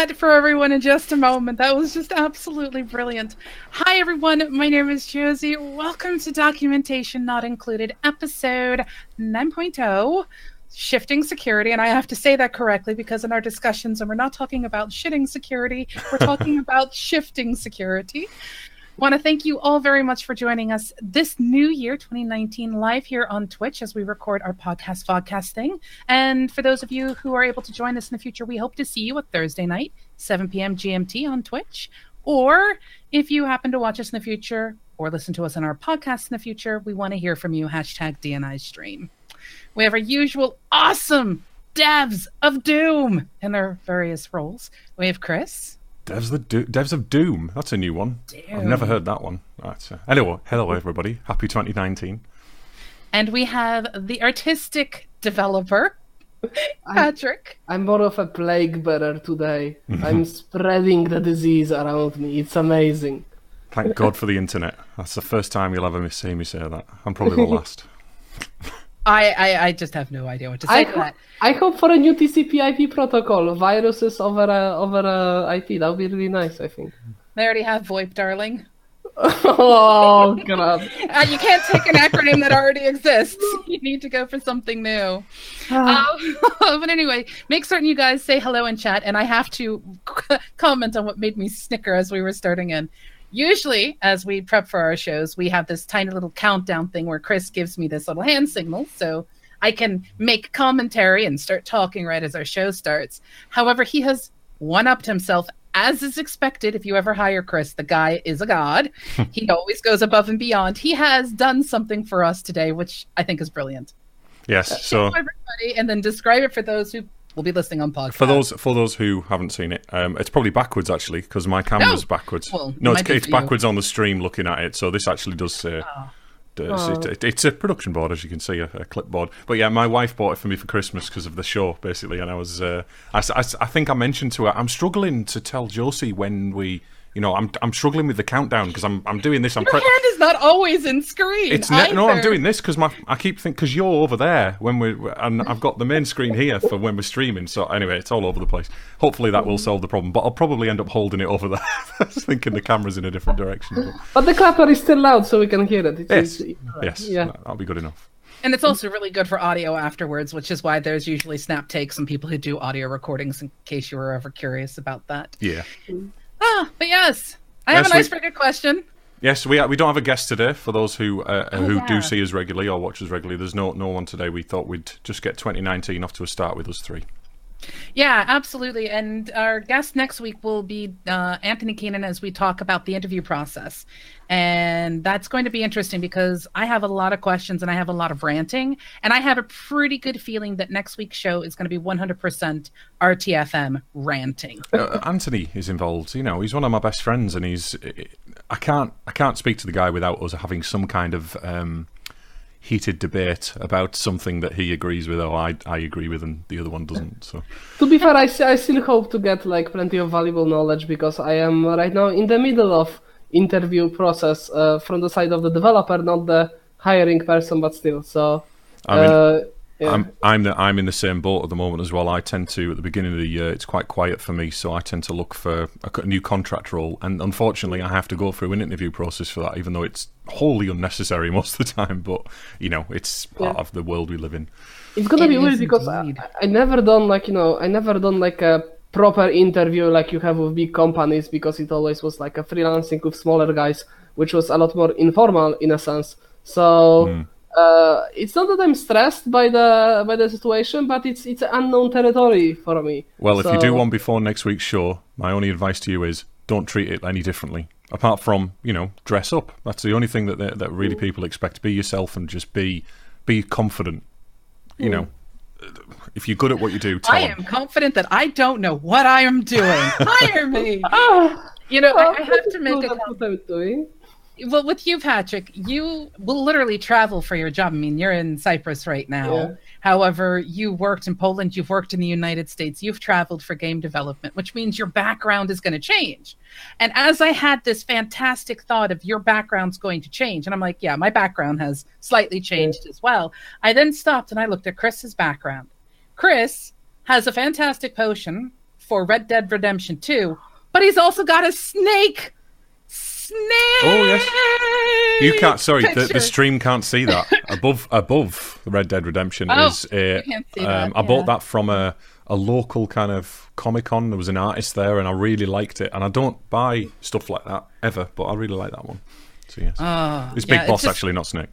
chat for everyone in just a moment. That was just absolutely brilliant. Hi, everyone. My name is Josie. Welcome to Documentation Not Included, episode 9.0. Shifting security, and I have to say that correctly because in our discussions, and we're not talking about shitting security, we're talking about shifting security. Want to thank you all very much for joining us this new year, 2019, live here on Twitch as we record our podcast thing. And for those of you who are able to join us in the future, we hope to see you at Thursday night, 7 p.m. GMT on Twitch. Or if you happen to watch us in the future or listen to us on our podcast in the future, we want to hear from you. Hashtag DNI stream. We have our usual awesome devs of Doom in their various roles. We have Chris. Devs of Doom. That's a new one. Doom. I've never heard that one. Anyway, hello everybody. Happy 2019. And we have the artistic developer, Patrick. I'm more of a plague bearer today. I'm spreading the disease around me. It's amazing. Thank God for the internet. That's the first time you'll ever see me say that. I'm probably the last. I just have no idea what to say to that. I hope for a new TCP/IP protocol, viruses over IP. That would be really nice, I think. They already have VoIP, darling. Oh, God. You can't take an acronym that already exists. You need to go for something new. But anyway, make certain you guys say hello in chat, and I have to comment on what made me snicker as we were starting in. Usually, as we prep for our shows, we have this tiny little countdown thing where Chris gives me this little hand signal so I can make commentary and start talking right as our show starts. However, he has one-upped himself, as is expected. If you ever hire Chris, the guy is a god. He always goes above and beyond. He has done something for us today, which I think is brilliant. Yes, so everybody, and then describe it for those who will be listening on podcast. For those who haven't seen it, it's probably backwards actually because my camera's backwards. Well, no, it's backwards on the stream looking at it. So this actually does say it's a production board, as you can see, a clipboard. But yeah, my wife bought it for me for Christmas because of the show, basically. And I was, I think I mentioned to her, I'm struggling to tell Josie when we. I'm struggling with the countdown because I'm doing this. Your hand is not always in screen. No, I'm doing this because I keep thinking because you're over there and I've got the main screen here for when we're streaming. So anyway, it's all over the place. Hopefully that will solve the problem. But I'll probably end up holding it over there, thinking the camera's in a different direction. But the clapper is still loud, so we can hear it. Yes, yeah, that'll be good enough. And it's also really good for audio afterwards, which is why there's usually snap takes and people who do audio recordings. In case you were ever curious about that. Yeah. But yes, I have a nice, pretty good question. Yes, we don't have a guest today. For those who do see us regularly or watch us regularly, there's no one today. We thought we'd just get 2019 off to a start with us three. Yeah, absolutely. And our guest next week will be Anthony Keenan as we talk about the interview process. And that's going to be interesting because I have a lot of questions and I have a lot of ranting. And I have a pretty good feeling that next week's show is going to be 100% RTFM ranting. Anthony is involved. He's one of my best friends, and I can't speak to the guy without us having some kind of heated debate about something that he agrees with or I agree with and the other one doesn't. So to be fair, I still hope to get plenty of valuable knowledge because I am right now in the middle of interview process from the side of the developer, not the hiring person, but still. So I'm in the same boat at the moment as well. I tend to, at the beginning of the year, it's quite quiet for me, so I tend to look for a new contract role, and unfortunately I have to go through an interview process for that, even though it's wholly unnecessary most of the time, but it's part of the world we live in. It's gonna be weird because I never done a proper interview like you have with big companies, because it always was like a freelancing with smaller guys, which was a lot more informal in a sense. So it's not that I'm stressed by the situation, but it's unknown territory for me. Well, if you do one before next week's show, my only advice to you is don't treat it any differently. Apart from, dress up. That's the only thing that really people expect. Be yourself and just be confident. If you're good at what you do, tell them. I am confident that I don't know what I am doing. Hire me. I have to make a Well, with you, Patrick, you will literally travel for your job. I mean, you're in Cyprus right now. Yeah. However, you worked in Poland, you've worked in the United States, you've traveled for game development, which means your background is going to change. And as I had this fantastic thought of your background's going to change, and I'm like, yeah, my background has slightly changed as well. I then stopped and I looked at Chris's background. Chris has a fantastic potion for Red Dead Redemption 2, but he's also got a snake. Oh yes, you can't. Sorry, the stream can't see that. Above Red Dead Redemption is a. Can't see that. I bought that from a local kind of Comic-Con. There was an artist there, and I really liked it. And I don't buy stuff like that ever, but I really like that one. So yes, it's Big Boss actually, not Snake.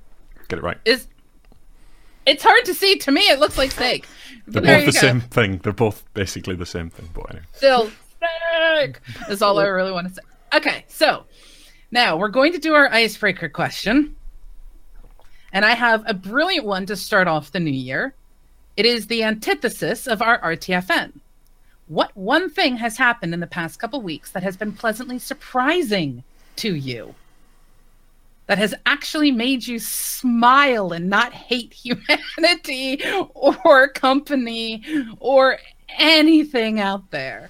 Get it right. It's hard to see. To me, it looks like Snake. They're both the same thing. They're both basically the same thing. But anyway, still Snake is all I really want to say. Okay, so. Now, we're going to do our icebreaker question. And I have a brilliant one to start off the new year. It is the antithesis of our RTFN. What one thing has happened in the past couple weeks that has been pleasantly surprising to you? That has actually made you smile and not hate humanity or company or anything out there?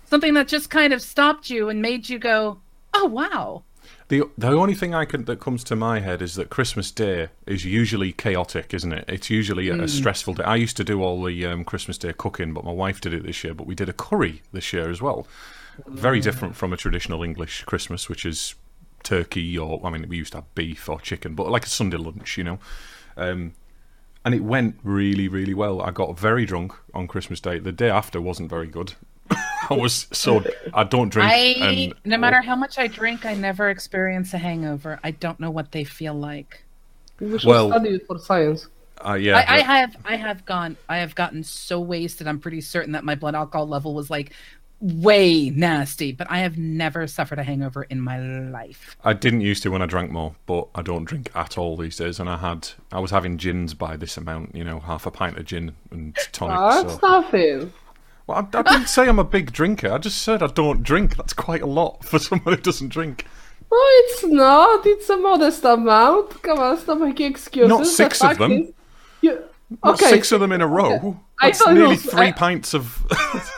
Something that just kind of stopped you and made you go, oh wow! The only thing that comes to my head is that Christmas Day is usually chaotic, isn't it? It's usually a stressful day. I used to do all the Christmas Day cooking, but my wife did it this year. But we did a curry this year as well. Very different from a traditional English Christmas, which is turkey or we used to have beef or chicken, but like a Sunday lunch, and it went really, really well. I got very drunk on Christmas Day. The day after wasn't very good. I don't drink. No matter how much I drink, I never experience a hangover. I don't know what they feel like. We should study it for science. Yeah, I have gotten so wasted. I'm pretty certain that my blood alcohol level was like way nasty, but I have never suffered a hangover in my life. I didn't used to when I drank more, but I don't drink at all these days. And I was having gins by this amount, half a pint of gin and tonic. That's nothing. Well, I didn't say I'm a big drinker. I just said I don't drink. That's quite a lot for someone who doesn't drink. No, it's not. It's a modest amount. Come on, stop making excuses. Not six of them. Not 6 of them in a row. That's nearly 3 pints of...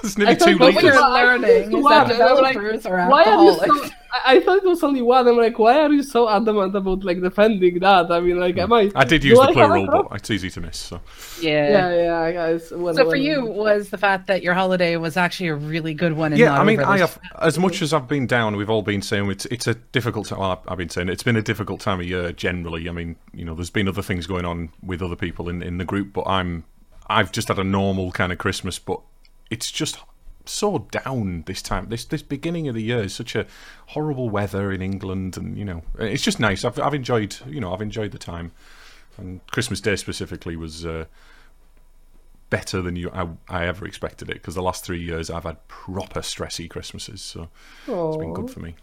It's nearly 2 litres. What you're learning is that developers are alcoholics. I thought it was only one. I'm like, why are you so adamant about defending that? I did use the plural, but it's easy to miss. So. Yeah, guys. So for you, was the fact that your holiday was actually a really good one? And I have, as much as I've been down, we've all been saying it's a difficult time. Well, I've been saying it's been a difficult time of year generally. There's been other things going on with other people in the group, but I've just had a normal kind of Christmas, but it's just so down this time. This beginning of the year is such a horrible weather in England, and it's just nice. I've enjoyed the time, and Christmas Day specifically was better than I ever expected it, because the last 3 years I've had proper stressy Christmases, so it's been good for me.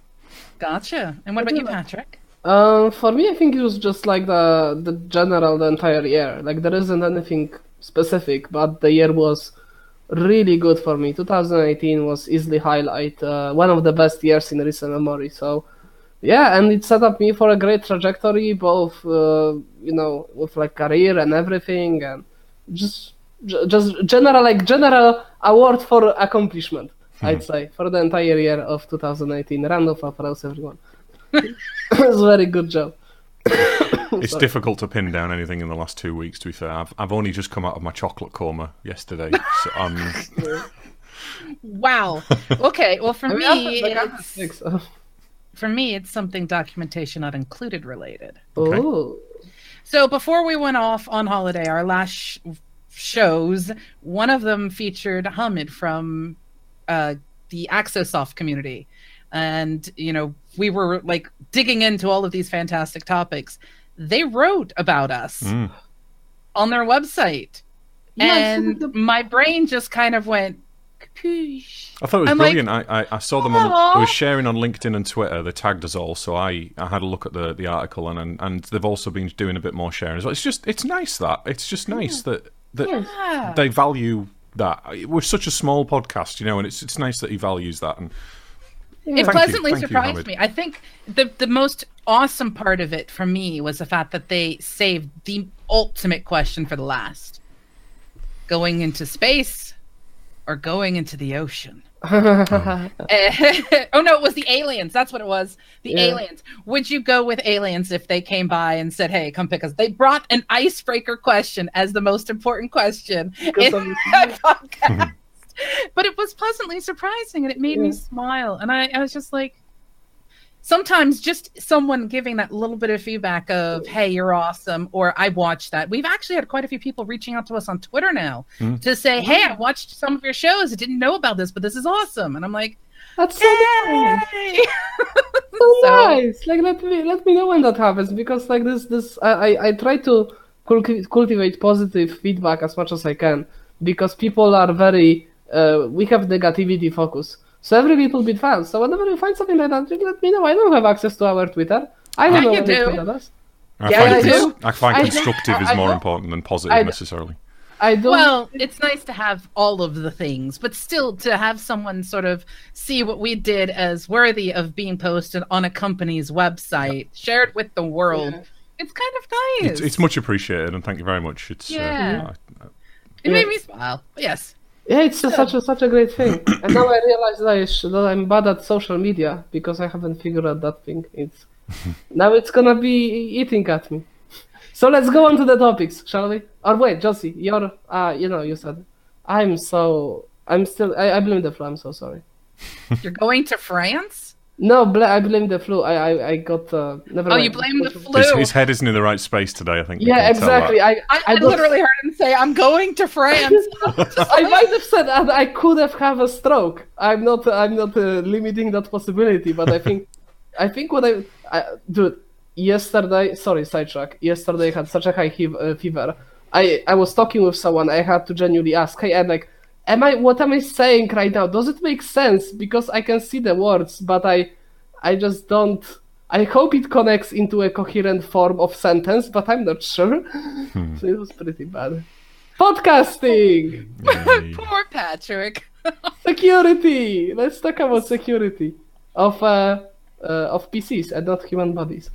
Gotcha. And what about you, Patrick? For me, I think it was just like the entire year. There isn't anything specific, but the year was really good for me. 2018 was easily one of the best years in recent memory. So, yeah, and it set up me for a great trajectory, both with career and everything, and just general award for accomplishment, I'd say, for the entire year of 2018. Round of applause, everyone. It was a very good job. It's difficult to pin down anything in the last 2 weeks, to be fair. I've only just come out of my chocolate coma yesterday. So Wow. Okay, well for me it's something documentation not included related. Okay. Oh. So before we went off on holiday, our last shows, one of them featured Hamid from the Axosoft community. And, we were digging into all of these fantastic topics. They wrote about us on their website. Yes, and my brain just kind of went, Kapoosh. I thought it was brilliant. I saw them they were sharing on LinkedIn and Twitter. They tagged us all, so I had a look at the article, and they've also been doing a bit more sharing as well. It's nice that. It's just nice that they value that. We're such a small podcast, and it's nice that he values that. And it pleasantly surprised me. I think the most awesome part of it for me was the fact that they saved the ultimate question for the last. Going into space or going into the ocean? Oh no, it was the aliens. That's what it was. Aliens. Would you go with aliens if they came by and said, hey, come pick us? They brought an icebreaker question as the most important question in my podcast. But it was pleasantly surprising, and it made me smile. And I was just like, sometimes just someone giving that little bit of feedback of, hey, you're awesome, or I watched that. We've actually had quite a few people reaching out to us on Twitter now to say, hey, I watched some of your shows. I didn't know about this, but this is awesome. And I'm like, that's so nice. So nice. Like, let me know when that happens, because like this I try to cultivate positive feedback as much as I can, because people are very we have negativity focus. So every little bit fans. So whenever you find something like that, let me know. I don't have access to our Twitter. I don't know what they tweet at us. I find constructive is more important than positive necessarily. I don't. Well, it's nice to have all of the things, but still to have someone sort of see what we did as worthy of being posted on a company's website, shared with the world. Yeah. It's kind of nice. It's much appreciated, and thank you very much. It's it made me smile. Yes. Yeah, it's such a great thing. And now I realize that I'm bad at social media because I haven't figured out that thing. Now it's gonna be eating at me. So let's go on to the topics, shall we? Or wait, Josie, you're you said I blame the flu. I'm so sorry. You're going to France? No, I blame the flu. I got never mind. You blame the flu. His head isn't in the right space today, I think. Yeah, exactly. I literally heard him say, "I'm going to France." I might have said that I could have a stroke. I'm not limiting that possibility, but I think what dude, yesterday, sorry, sidetrack. Yesterday I had such a high fever. I was talking with someone. I had to genuinely ask, hey, I'm like, what am I saying right now? Does it make sense? Because I can see the words, but I just don't. I hope it connects into a coherent form of sentence, but I'm not sure. So it was pretty bad. Podcasting! Poor Patrick. Security! Let's talk about security of PCs and not human bodies.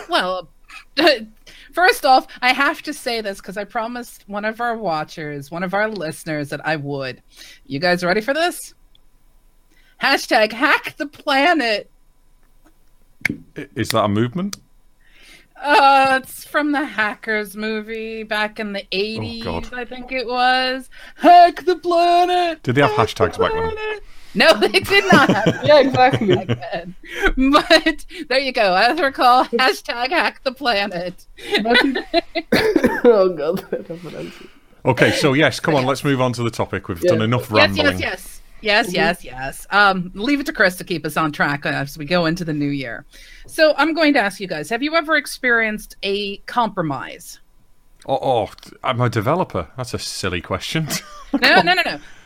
Well, first off, I have to say this because I promised one of our watchers, one of our listeners, that I would. You guys ready for this? Hashtag hack the planet. Is that a movement? It's from the Hackers movie back in the 80s, God. I think it was. Hack the planet! Did they have hashtags back then? No, they did not have Yeah, exactly. back then. But there you go. As recall, hashtag hack the planet. Oh, God. Okay, so yes, come on, let's move on to the topic. We've done enough rambling. Yes. Leave it to Chris to keep us on track as we go into the new year. So I'm going to ask you guys, have you ever experienced a compromise? I'm a developer. That's a silly question. No.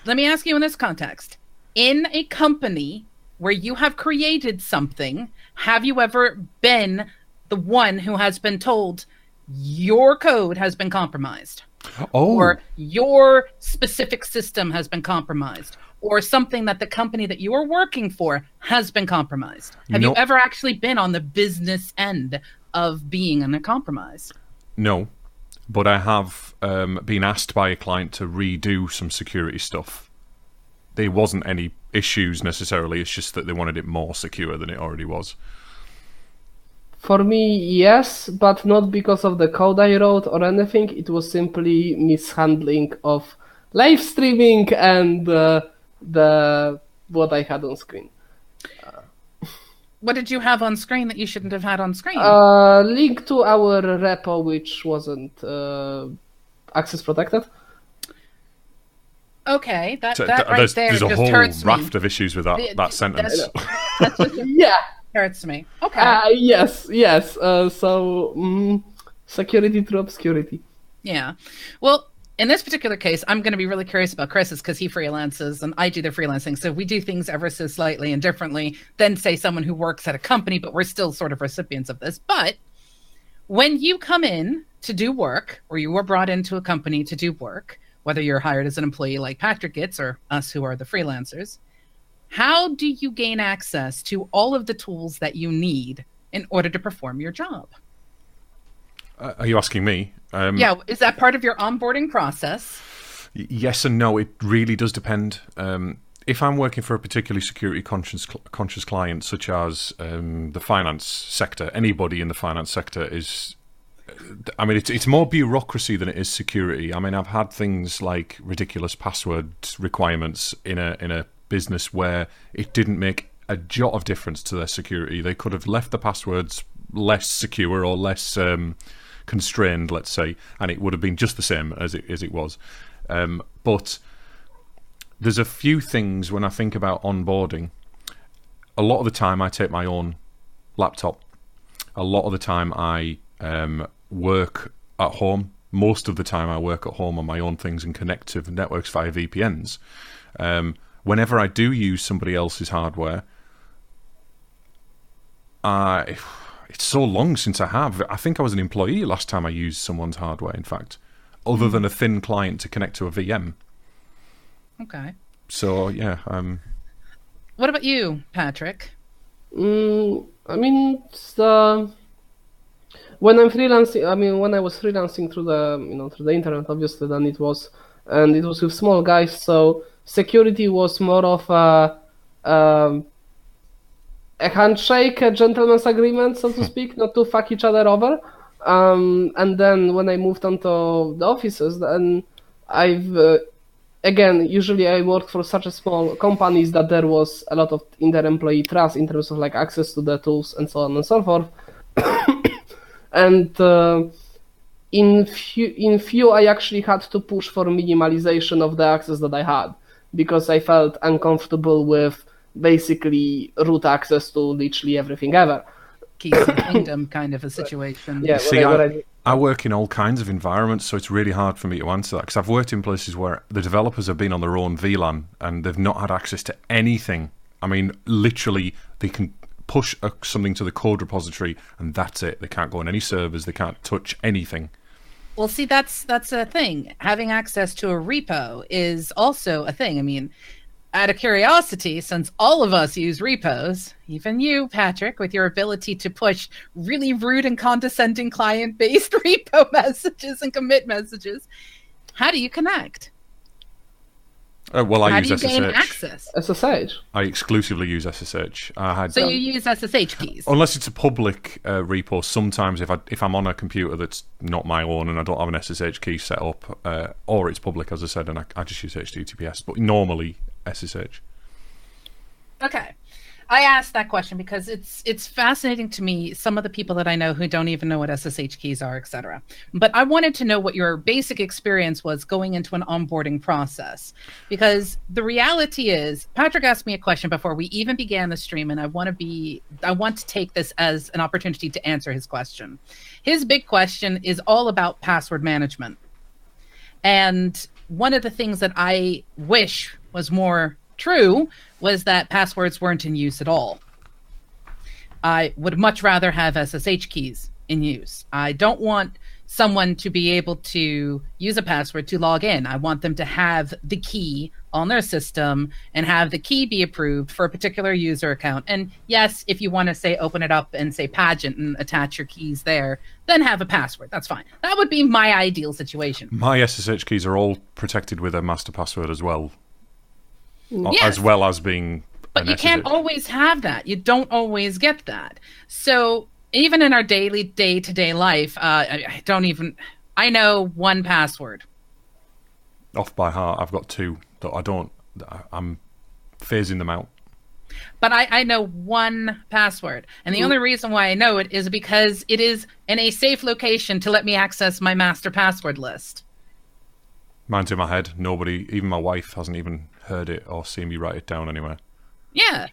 Let me ask you in this context. In a company where you have created something, have you ever been the one who has been told your code has been compromised? Or your specific system has been compromised? Or something that the company that you are working for has been compromised? Have you ever actually been on the business end of being in a compromise? No, but I have been asked by a client to redo some security stuff. There wasn't any issues necessarily, it's just that they wanted it more secure than it already was. For me, yes, but not because of the code I wrote or anything. It was simply mishandling of live streaming and what I had on screen. What did you have on screen that you shouldn't have had on screen? Link to our repo, which wasn't access protected. Okay, that right there there's just a whole hurts raft me. of issues with that sentence. That's just, Yeah. hurts me. Okay. Yes. Security through obscurity. Yeah. Well, in this particular case, I'm going to be really curious about Chris's because he freelances and I do the freelancing. So we do things ever so slightly and differently than, say, someone who works at a company, but we're still sort of recipients of this. But when you come in to do work, or you are brought into a company to do work, whether you're hired as an employee like Patrick gets or us who are the freelancers, how do you gain access to all of the tools that you need in order to perform your job? Are you asking me? Yeah, is that part of your onboarding process? Yes and no. It really does depend. If I'm working for a particularly security conscious client, such as the finance sector, anybody in the finance sector is I mean, it's more bureaucracy than it is security. I mean, I've had things like ridiculous password requirements in a business where it didn't make a jot of difference to their security. They could have left the passwords less secure or less constrained, let's say, and it would have been just the same as it was. But there's a few things when I think about onboarding. A lot of the time I take my own laptop. A lot of the time I work at home. Most of the time I work at home on my own things and connect to networks via VPNs. Whenever I do use somebody else's hardware, it's so long since I have. I think I was an employee last time I used someone's hardware, in fact, other than a thin client to connect to a VM. Okay. So, yeah. What about you, Patrick? I mean, when I'm freelancing, when I was freelancing through the internet, obviously, then it was with small guys, so security was more of a handshake, a gentleman's agreement, so to speak, not to fuck each other over. And then when I moved on to the offices, then usually I worked for such a small companies that there was a lot of inter-employee trust in terms of like access to the tools and so on and so forth. And in few I actually had to push for minimalization of the access that I had, because I felt uncomfortable with basically root access to literally everything ever. Keys of the kingdom kind of a situation. Yeah, See, I work in all kinds of environments, so it's really hard for me to answer that, because I've worked in places where the developers have been on their own VLAN and they've not had access to anything. I mean, literally, they can push something to the code repository and that's it. They can't go on any servers. They can't touch anything. Well, see, that's a thing. Having access to a repo is also a thing. I mean, out of curiosity, since all of us use repos, even you, Patrick, with your ability to push really rude and condescending client-based repo messages and commit messages, how do you connect? Well, I use SSH. How do you gain access? SSH? I exclusively use SSH. So you use SSH keys? Unless it's a public repo. Sometimes if I'm on a computer that's not my own and I don't have an SSH key set up, or it's public, as I said, and I just use HTTPS, but normally SSH. Okay. I asked that question because it's fascinating to me, some of the people that I know who don't even know what SSH keys are, etc. But I wanted to know what your basic experience was going into an onboarding process. Because the reality is, Patrick asked me a question before we even began the stream, and I want to take this as an opportunity to answer his question. His big question is all about password management. And one of the things that I wish was more true was that passwords weren't in use at all. I would much rather have SSH keys in use. I don't want someone to be able to use a password to log in. I want them to have the key on their system and have the key be approved for a particular user account. And yes, if you want to say open it up and say Pageant and attach your keys there, then have a password. That's fine. That would be my ideal situation. My SSH keys are all protected with a master password as well. Yes. As well as being... But you can't always have that. You don't always get that. So even in our daily, day-to-day life, I know one password. Off by heart, I've got two that I'm phasing them out. But I know one password. And the only reason why I know it is because it is in a safe location to let me access my master password list. Mine's in my head. Nobody, even my wife, hasn't even heard it or seen me write it down anywhere. Yeah.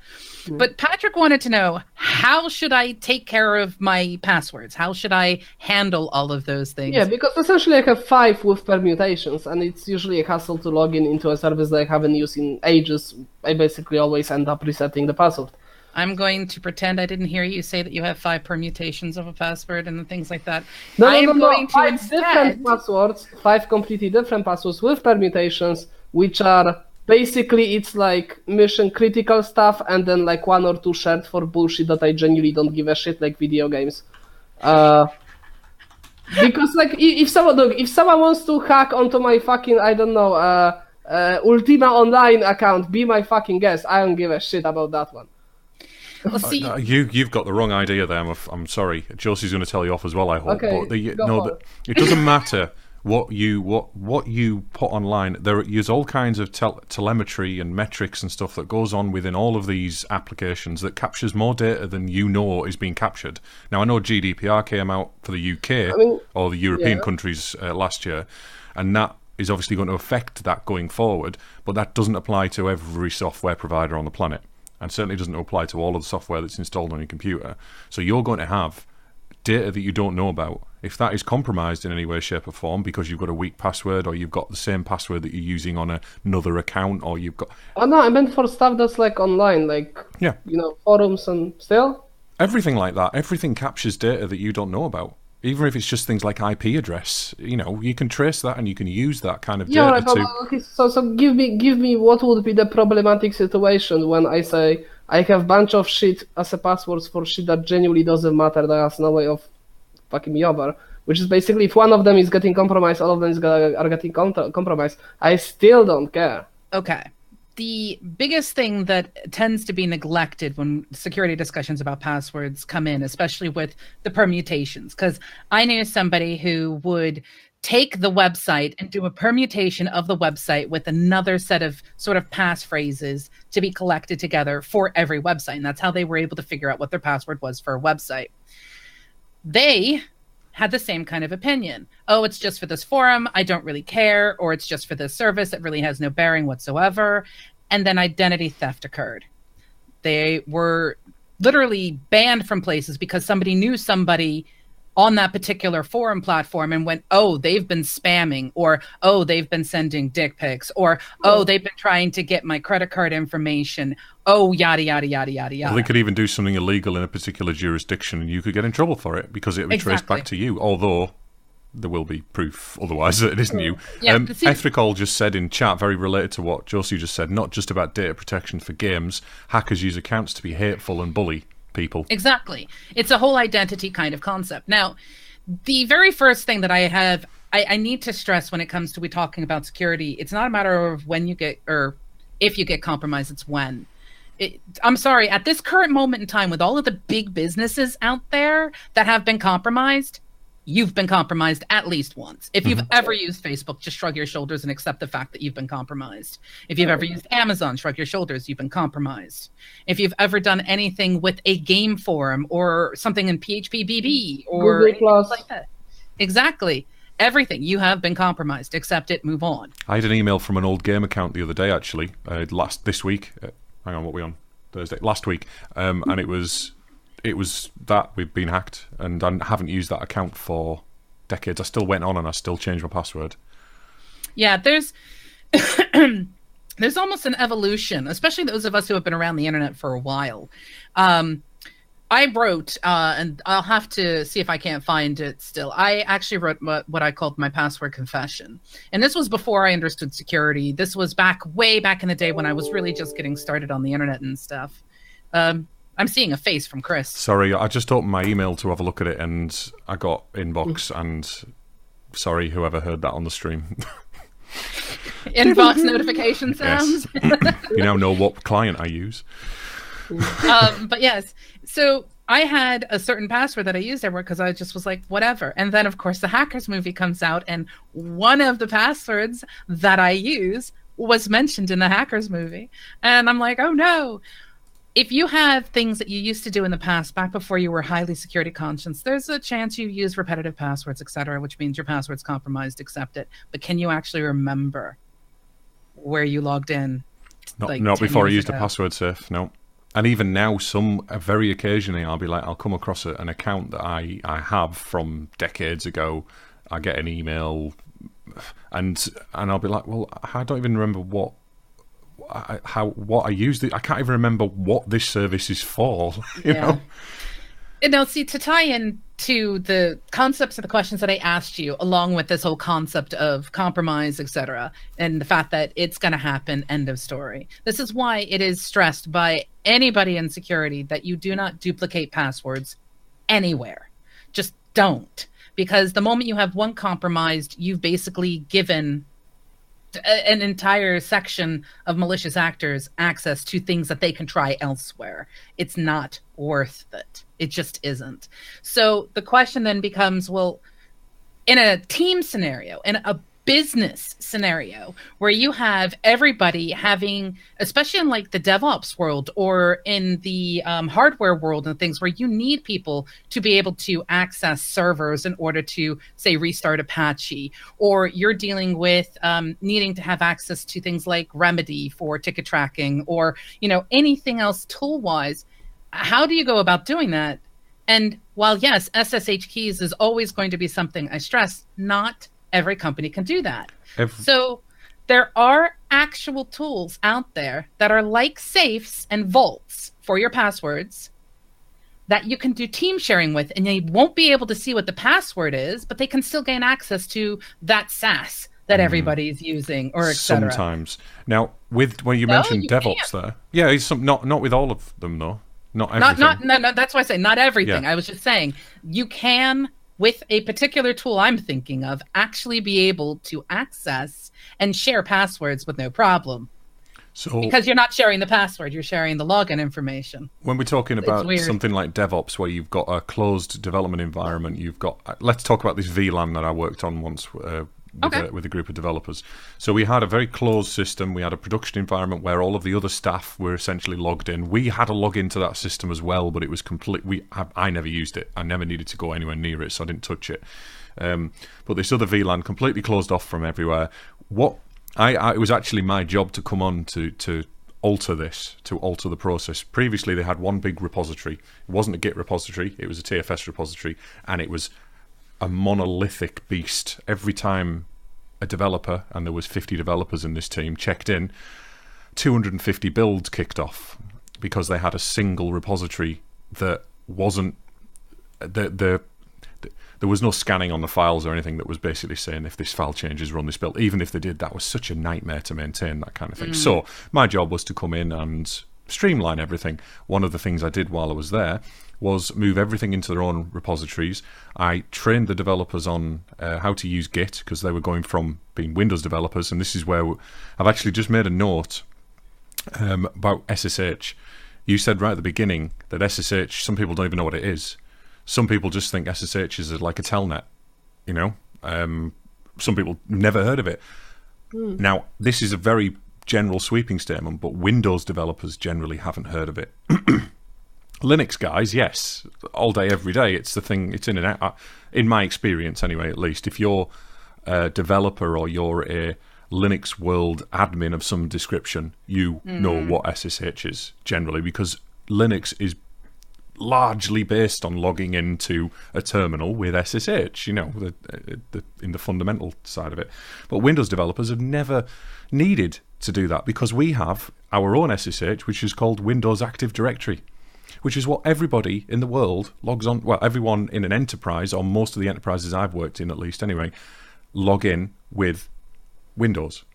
But Patrick wanted to know, how should I take care of my passwords? How should I handle all of those things? Yeah, because essentially I have 5 with permutations, and it's usually a hassle to log into a service that I haven't used in ages. I basically always end up resetting the password. I'm going to pretend I didn't hear you say that you have 5 permutations of a password and things like that. No, 5 different passwords, 5 completely different passwords with permutations, which are basically, it's like mission critical stuff, and then like 1 or 2 shared for bullshit that I genuinely don't give a shit, like video games. Because like if someone wants to hack onto my fucking, I don't know, Ultima Online account, be my fucking guest. I don't give a shit about that one. Well, see, you've got the wrong idea there. I'm sorry. Josie's going to tell you off as well, I hope. Okay, But it doesn't matter what you put online. There's all kinds of telemetry and metrics and stuff that goes on within all of these applications that captures more data than is being captured. Now, I know GDPR came out for the UK or the European countries last year, and that is obviously going to affect that going forward, but that doesn't apply to every software provider on the planet, and certainly doesn't apply to all of the software that's installed on your computer. So you're going to have data that you don't know about. If that is compromised in any way, shape or form because you've got a weak password, or you've got the same password that you're using on another account, or you've got... Oh no, I meant for stuff that's like online, like, forums and still? Everything like that. Everything captures data that you don't know about. Even if it's just things like IP address, you can trace that and you can use that kind of data okay, so give me what would be the problematic situation when I say I have bunch of shit as a passwords for shit that genuinely doesn't matter, that has no way of fucking me over, which is basically if one of them is getting compromised, all of them are getting compromised. I still don't care. Okay. The biggest thing that tends to be neglected when security discussions about passwords come in, especially with the permutations, because I knew somebody who would take the website and do a permutation of the website with another set of sort of passphrases to be collected together for every website. And that's how they were able to figure out what their password was for a website. They had the same kind of opinion. Oh, it's just for this forum, I don't really care, or it's just for this service, it really has no bearing whatsoever. And then identity theft occurred. They were literally banned from places because somebody knew somebody on that particular forum platform and went, oh, they've been spamming, or oh, they've been sending dick pics, or oh, they've been trying to get my credit card information, oh, yada, yada, yada, yada, yada. Well, they could even do something illegal in a particular jurisdiction and you could get in trouble for it because it would be traced back to you, although there will be proof otherwise that it isn't you. Ethrical just said in chat, very related to what Josie just said, not just about data protection for games, hackers use accounts to be hateful and bully people. Exactly. It's a whole identity kind of concept. Now, the very first thing that I need to stress when it comes to talking about security, it's not a matter of when you get, or if you get compromised, it's when. I'm sorry, at this current moment in time, with all of the big businesses out there that have been compromised, you've been compromised at least once. If you've ever used Facebook, just shrug your shoulders and accept the fact that you've been compromised. If you've ever used Amazon, shrug your shoulders, you've been compromised. If you've ever done anything with a game forum or something in PHP-BB or anything like that. Exactly. Everything. You have been compromised. Accept it, move on. I had an email from an old game account the other day, actually, this week. Hang on, what are we on? Thursday? Last week. And it was that we've been hacked, and I haven't used that account for decades. I still went on and I still changed my password. Yeah, there's almost an evolution, especially those of us who have been around the internet for a while. I wrote, and I'll have to see if I can't find it still. I actually wrote what I called my password confession. And this was before I understood security. This was way back in the day when I was really just getting started on the internet and stuff. I'm seeing a face from Chris. Sorry, I just opened my email to have a look at it, and I got inbox, and sorry, whoever heard that on the stream. Inbox notification sounds. Yes. You now know what client I use. But yes, so I had a certain password that I used everywhere because I just was like, whatever. And then, of course, the Hackers movie comes out, and one of the passwords that I use was mentioned in the Hackers movie. And I'm like, oh no. If you have things that you used to do in the past, back before you were highly security conscious, there's a chance you use repetitive passwords, etc., which means your password's compromised, accept it. But can you actually remember where you logged in? Not before I used a password safe, no. And even now, very occasionally, I'll come across an account that I have from decades ago. I get an email, and I'll be like, well, I don't even remember what I used it. I can't even remember what this service is for. You know. Now, see, to tie in to the concepts of the questions that I asked you, along with this whole concept of compromise, etc., and the fact that it's going to happen, end of story. This is why it is stressed by anybody in security that you do not duplicate passwords anywhere. Just don't. Because the moment you have one compromised, you've basically given an entire section of malicious actors access to things that they can try elsewhere. It's not worth it. It just isn't. So the question then becomes, well, in a team scenario, in a business scenario where you have everybody having, especially in like the DevOps world or in the hardware world and things where you need people to be able to access servers in order to, say, restart Apache, or you're dealing with needing to have access to things like Remedy for ticket tracking, or, you know, anything else tool-wise. How do you go about doing that? And while, yes, SSH keys is always going to be something I stress, not every company can do that. So there are actual tools out there that are like safes and vaults for your passwords that you can do team sharing with, and they won't be able to see what the password is, but they can still gain access to that SaaS that everybody's using, or et cetera. Sometimes. Now, with when you mentioned DevOps there, yeah, it's not with all of them though. Not everything. No, that's why I say not everything. Yeah. I was just saying you can, with a particular tool I'm thinking of, actually be able to access and share passwords with no problem. So, because you're not sharing the password, you're sharing the login information. When we're talking about something like DevOps, where you've got a closed development environment, you've got, let's talk about this VLAN that I worked on once with a group of developers. So we had a very closed system. We had a production environment where all of the other staff were essentially logged in. We had a login to that system as well, but it was complete. I never used it. I never needed to go anywhere near it, so I didn't touch it. But this other VLAN completely closed off from everywhere. It was actually my job to come on to alter this, to alter the process. Previously, they had one big repository. It wasn't a Git repository. It was a TFS repository, and it was a monolithic beast. Every time a developer, and there was 50 developers in this team, checked in, 250 builds kicked off because they had a single repository that wasn't there was no scanning on the files or anything that was basically saying if this file changes, run this build. Even if they did, that was such a nightmare to maintain, that kind of thing. So my job was to come in and streamline everything. One of the things I did while I was there was move everything into their own repositories. I trained the developers on how to use Git, because they were going from being Windows developers, and this is where I've actually just made a note about SSH. You said right at the beginning that SSH, some people don't even know what it is. Some people just think SSH is like a telnet, you know. Some people never heard of it. Now, this is a very general sweeping statement, but Windows developers generally haven't heard of it. Linux guys, yes, all day, every day. It's the thing. It's in and out. In my experience, anyway, at least, if you're a developer or you're a Linux world admin of some description, you know what SSH is generally, because Linux is largely based on logging into a terminal with SSH. You know, in the fundamental side of it. But Windows developers have never needed to do that, because we have our own SSH, which is called Windows Active Directory, which is what everybody in the world logs on. Well, everyone in an enterprise, or most of the enterprises I've worked in at least anyway, log in with Windows.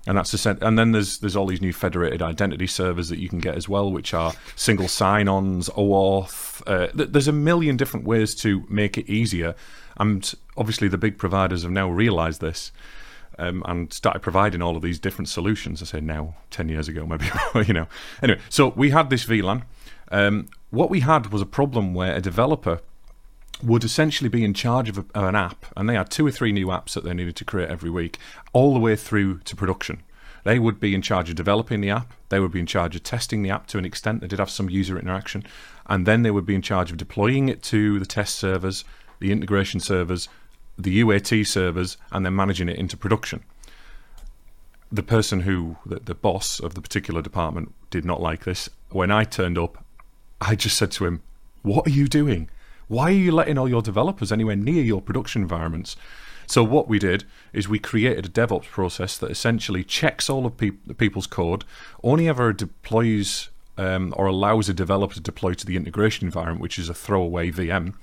And that's and then there's all these new federated identity servers that you can get as well, which are single sign-ons, OAuth. There's a million different ways to make it easier. And obviously the big providers have now realized this. And started providing all of these different solutions. I say now, 10 years ago, maybe, you know. Anyway, so we had this VLAN. What we had was a problem where a developer would essentially be in charge of an app, and they had 2 or 3 new apps that they needed to create every week, all the way through to production. They would be in charge of developing the app. They would be in charge of testing the app to an extent. They did have some user interaction. And then they would be in charge of deploying it to the test servers, the integration servers, the UAT servers, and then managing it into production. The person the boss of the particular department did not like this. When I turned up, I just said to him, "What are you doing? Why are you letting all your developers anywhere near your production environments?" So what we did is we created a DevOps process that essentially checks all of people's code, only ever deploys or allows a developer to deploy to the integration environment, which is a throwaway VM.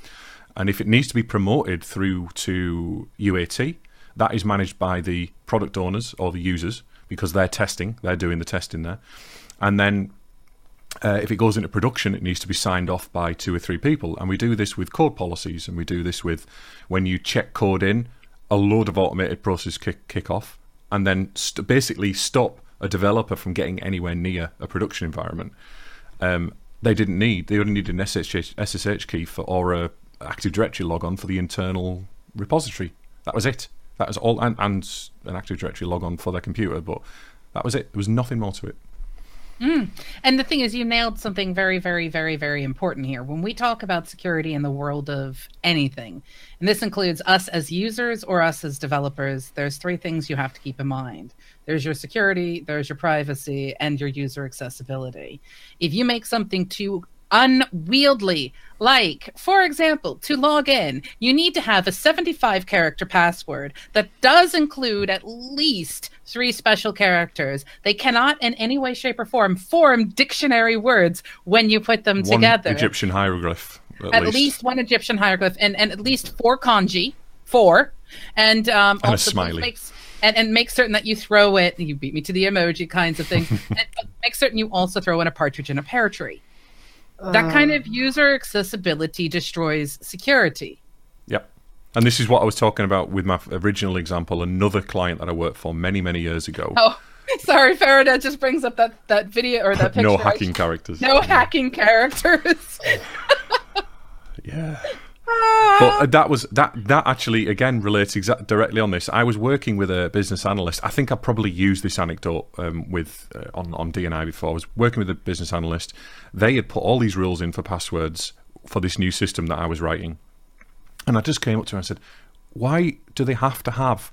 And if it needs to be promoted through to UAT, that is managed by the product owners or the users, because they're doing the testing there. And then if it goes into production, it needs to be signed off by 2 or 3 people. And we do this with code policies, and we do this with when you check code in, a load of automated processes kick off. and then basically stop a developer from getting anywhere near a production environment. They only needed an SSH key or a Active Directory logon for the internal repository. That was it. That was all, and an Active Directory logon for their computer, but that was it. There was nothing more to it. And the thing is, you nailed something very, very, very, very important here. When we talk about security in the world of anything, and this includes us as users or us as developers, there's three things you have to keep in mind. There's your security, there's your privacy, and your user accessibility. If you make something too unwieldy, like, for example, to log in, you need to have a 75-character password that does include at least 3 special characters. They cannot in any way, shape, or form dictionary words when you put them together. Egyptian hieroglyph. At least one Egyptian hieroglyph, and at least 4 kanji. 4. And also a smiley. And make certain that you throw it, you beat me to the emoji kinds of things, and make certain you also throw in a partridge in a pear tree. That kind of user accessibility destroys security. Yep. And this is what I was talking about with my original example, another client that I worked for many, many years ago. Oh, sorry, Faraday just brings up that video or that picture. No hacking characters. No hacking characters. Yeah. But that actually, again, relates directly on this. I was working with a business analyst. I think I probably used this anecdote on D&I before. I was working with a business analyst. They had put all these rules in for passwords for this new system that I was writing. And I just came up to her and said, why do they have to have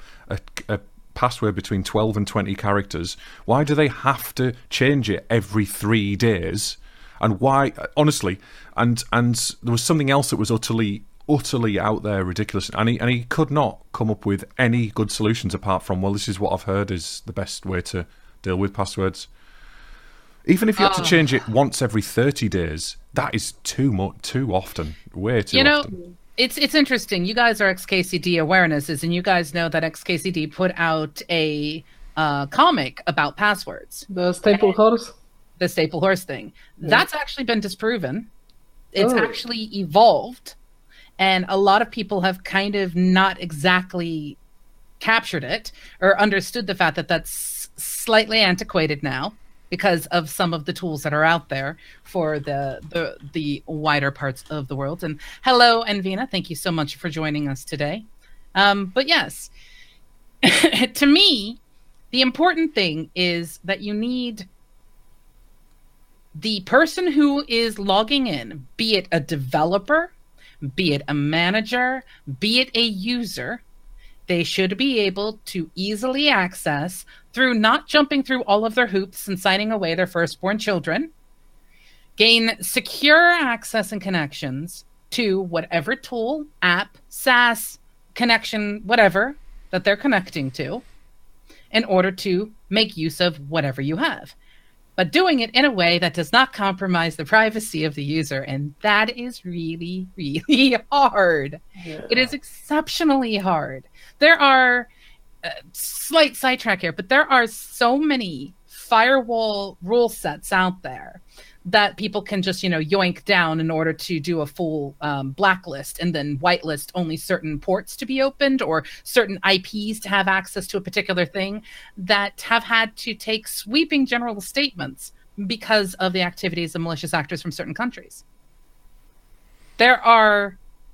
a password between 12 and 20 characters? Why do they have to change it every 3 days? And why, honestly, and there was something else that was utterly out there, ridiculous, and he could not come up with any good solutions apart from, well, this is what I've heard is the best way to deal with passwords. Even if you had to change it once every 30 days, that is too much, too often, way too often. It's interesting. You guys are XKCD awarenesses, and you guys know that XKCD put out a comic about passwords. The staple horse? The staple horse thing. Yeah. That's actually been disproven. It's actually evolved, and a lot of people have kind of not exactly captured it or understood the fact that that's slightly antiquated now because of some of the tools that are out there for the wider parts of the world. And hello, Envina, thank you so much for joining us today. But yes, to me, the important thing is that you need the person who is logging in, be it a developer, be it a manager, be it a user, they should be able to easily access through not jumping through all of their hoops and signing away their firstborn children, gain secure access and connections to whatever tool, app, SaaS, connection, whatever that they're connecting to in order to make use of whatever you have. But doing it in a way that does not compromise the privacy of the user. And that is really, really hard. Yeah. It is exceptionally hard. There are, slight sidetrack here, but there are so many firewall rule sets out there that people can just, yoink down in order to do a full blacklist and then whitelist only certain ports to be opened or certain IPs to have access to a particular thing, that have had to take sweeping general statements because of the activities of malicious actors from certain countries.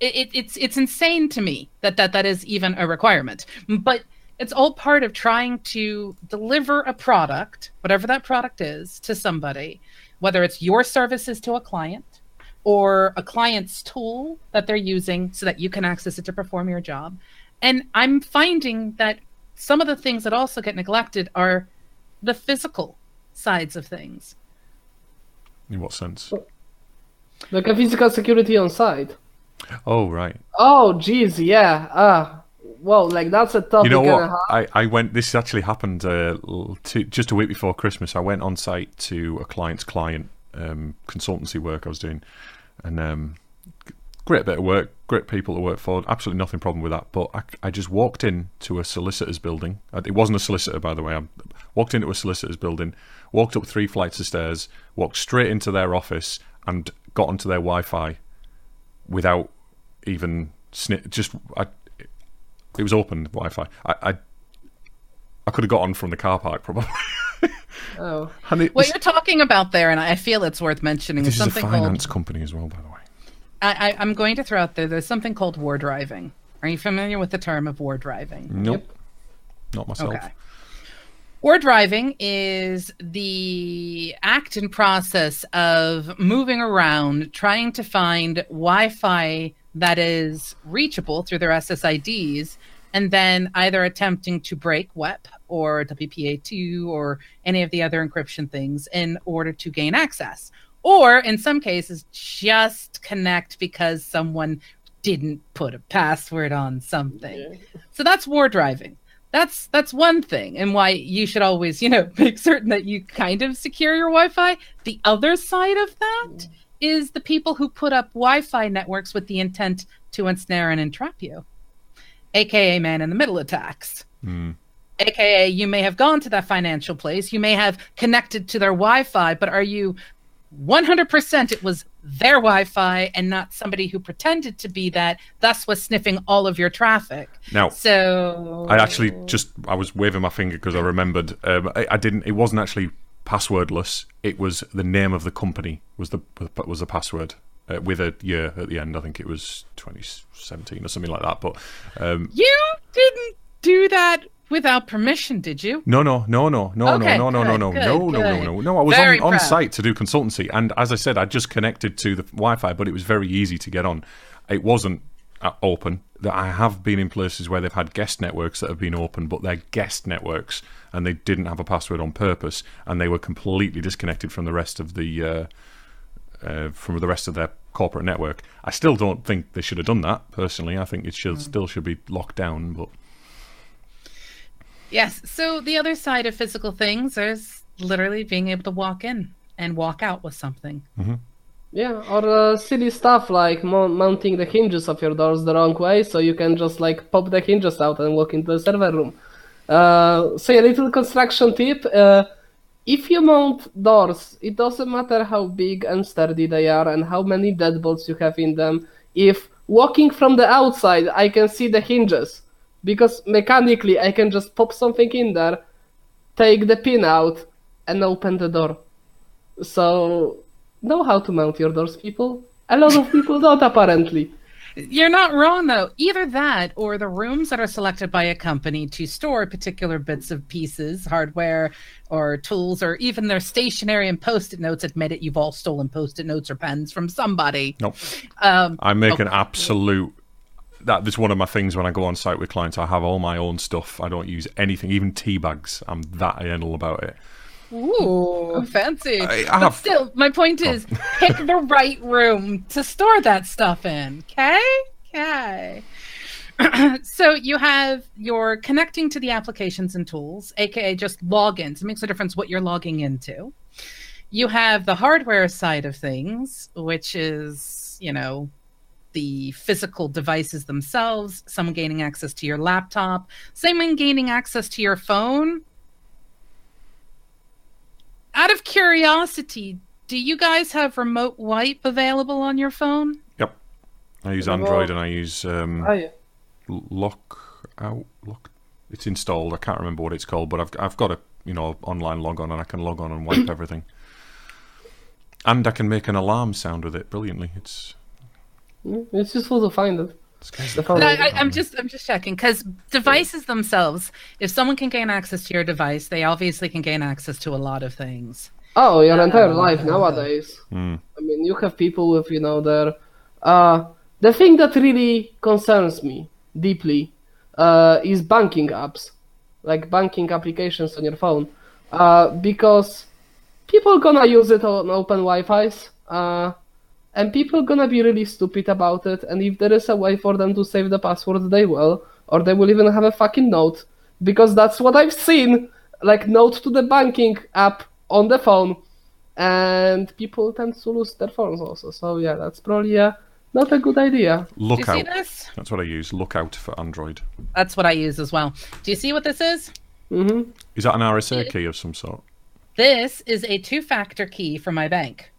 It's insane to me that is even a requirement, but it's all part of trying to deliver a product, whatever that product is, to somebody, whether it's your services to a client or a client's tool that they're using so that you can access it to perform your job. And I'm finding that some of the things that also get neglected are the physical sides of things. In what sense? Like a physical security on site. Oh, right. Oh, geez, yeah. Well, like that's a topic. You know what? I went. This actually happened just a week before Christmas. I went on site to a client's client consultancy work I was doing, and great bit of work, great people to work for. Absolutely nothing problem with that. But I just walked into a solicitor's building. It wasn't a solicitor, by the way. I walked into a solicitor's building, walked up 3 flights of stairs, walked straight into their office, and got onto their Wi-Fi without even it was open Wi-Fi. I I could have got on from the car park probably. Oh. What you're talking about there, and I feel it's worth mentioning, this is something a finance company as well, by the way. I'm going to throw out there's something called war driving. Are you familiar with the term of war driving? Nope. Yep. Not myself. Okay. War driving is the act and process of moving around, trying to find Wi-Fi that is reachable through their SSIDs, and then either attempting to break WEP or WPA2 or any of the other encryption things in order to gain access. Or in some cases, just connect because someone didn't put a password on something. Yeah. So that's war driving. That's one thing, and why you should always, make certain that you kind of secure your Wi-Fi. The other side of that is the people who put up Wi-Fi networks with the intent to ensnare and entrap you, aka man-in-the-middle attacks. AKA you may have gone to that financial place, you may have connected to their Wi-Fi, but are you 100% it was their Wi-Fi and not somebody who pretended to be that, thus was sniffing all of your traffic? Now, so I was waving my finger because I remembered. It wasn't actually passwordless. It was the name of the company was the password with a year at the end. I think it was 2017 or something like that. But you didn't do that without permission, did you? No. Okay, No. I was on site to do consultancy, and as I said, I just connected to the Wi-Fi, but it was very easy to get on. It wasn't open. That I have been in places where they've had guest networks that have been open, but they're guest networks, and they didn't have a password on purpose, and they were completely disconnected from the rest of their corporate network. I still don't think they should have done that. Personally, I think it still should be locked down, but. Yes, so the other side of physical things is literally being able to walk in and walk out with something. Mm-hmm. Yeah, or silly stuff like mounting the hinges of your doors the wrong way, so you can just pop the hinges out and walk into the server room. So a little construction tip, if you mount doors, it doesn't matter how big and sturdy they are and how many deadbolts you have in them. If walking from the outside, I can see the hinges. Because mechanically, I can just pop something in there, take the pin out, and open the door. So, know how to mount your doors, people. A lot of people don't, apparently. You're not wrong, though. Either that, or the rooms that are selected by a company to store particular bits of pieces, hardware, or tools, or even their stationery and Post-it notes. Admit it, you've all stolen Post-it notes or pens from somebody. Nope. I make an absolute... That's one of my things when I go on site with clients. I have all my own stuff. I don't use anything, even tea bags. I'm that anal about it. Ooh, fancy. But still, my point is, pick the right room to store that stuff in. Okay. So you have your connecting to the applications and tools, aka just logins. It makes a difference what you're logging into. You have the hardware side of things, which is, the physical devices themselves, someone gaining access to your laptop, someone gaining access to your phone. Out of curiosity, do you guys have remote wipe available on your phone? Yep. I use Android and I use Lockout. It's installed. I can't remember what it's called, but I've got a online log on and I can log on and wipe everything. And I can make an alarm sound with it brilliantly. It's useful to find it. I'm just checking, because devices themselves, if someone can gain access to your device, they obviously can gain access to a lot of things. Oh, your entire life nowadays. I mean, you have people with, their... the thing that really concerns me deeply is banking apps, like banking applications on your phone, because people gonna use it on open Wi-Fi's, and people gonna be really stupid about it, and if there is a way for them to save the password, they will, or they will even have a fucking note, because that's what I've seen, note to the banking app on the phone, and people tend to lose their phones also, so yeah, that's probably not a good idea. Lookout. Do you see this? That's what I use, Lookout for Android. That's what I use as well. Do you see what this is? Mm-hmm. Is that an RSA key of some sort? This is a 2-factor key for my bank.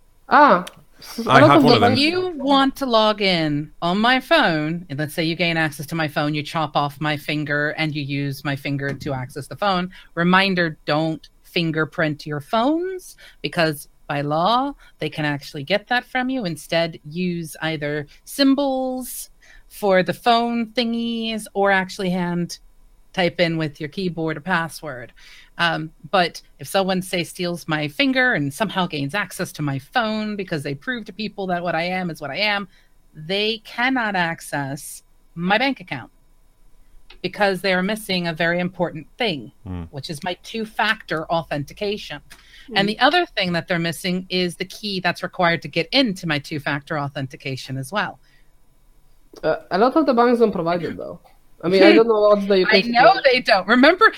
I had one of them. You want to log in on my phone, and let's say you gain access to my phone, you chop off my finger and you use my finger to access the phone. Reminder, don't fingerprint your phones, because by law, they can actually get that from you. Instead, use either symbols for the phone thingies or actually hand type in with your keyboard a password. But if someone, say, steals my finger and somehow gains access to my phone because they prove to people that what I am is what I am, they cannot access my bank account because they are missing a very important thing, which is my two-factor authentication. And the other thing that they're missing is the key that's required to get into my two-factor authentication as well. A lot of the banks don't provide it, though. I mean, I don't know what they... I know they don't. Do you remember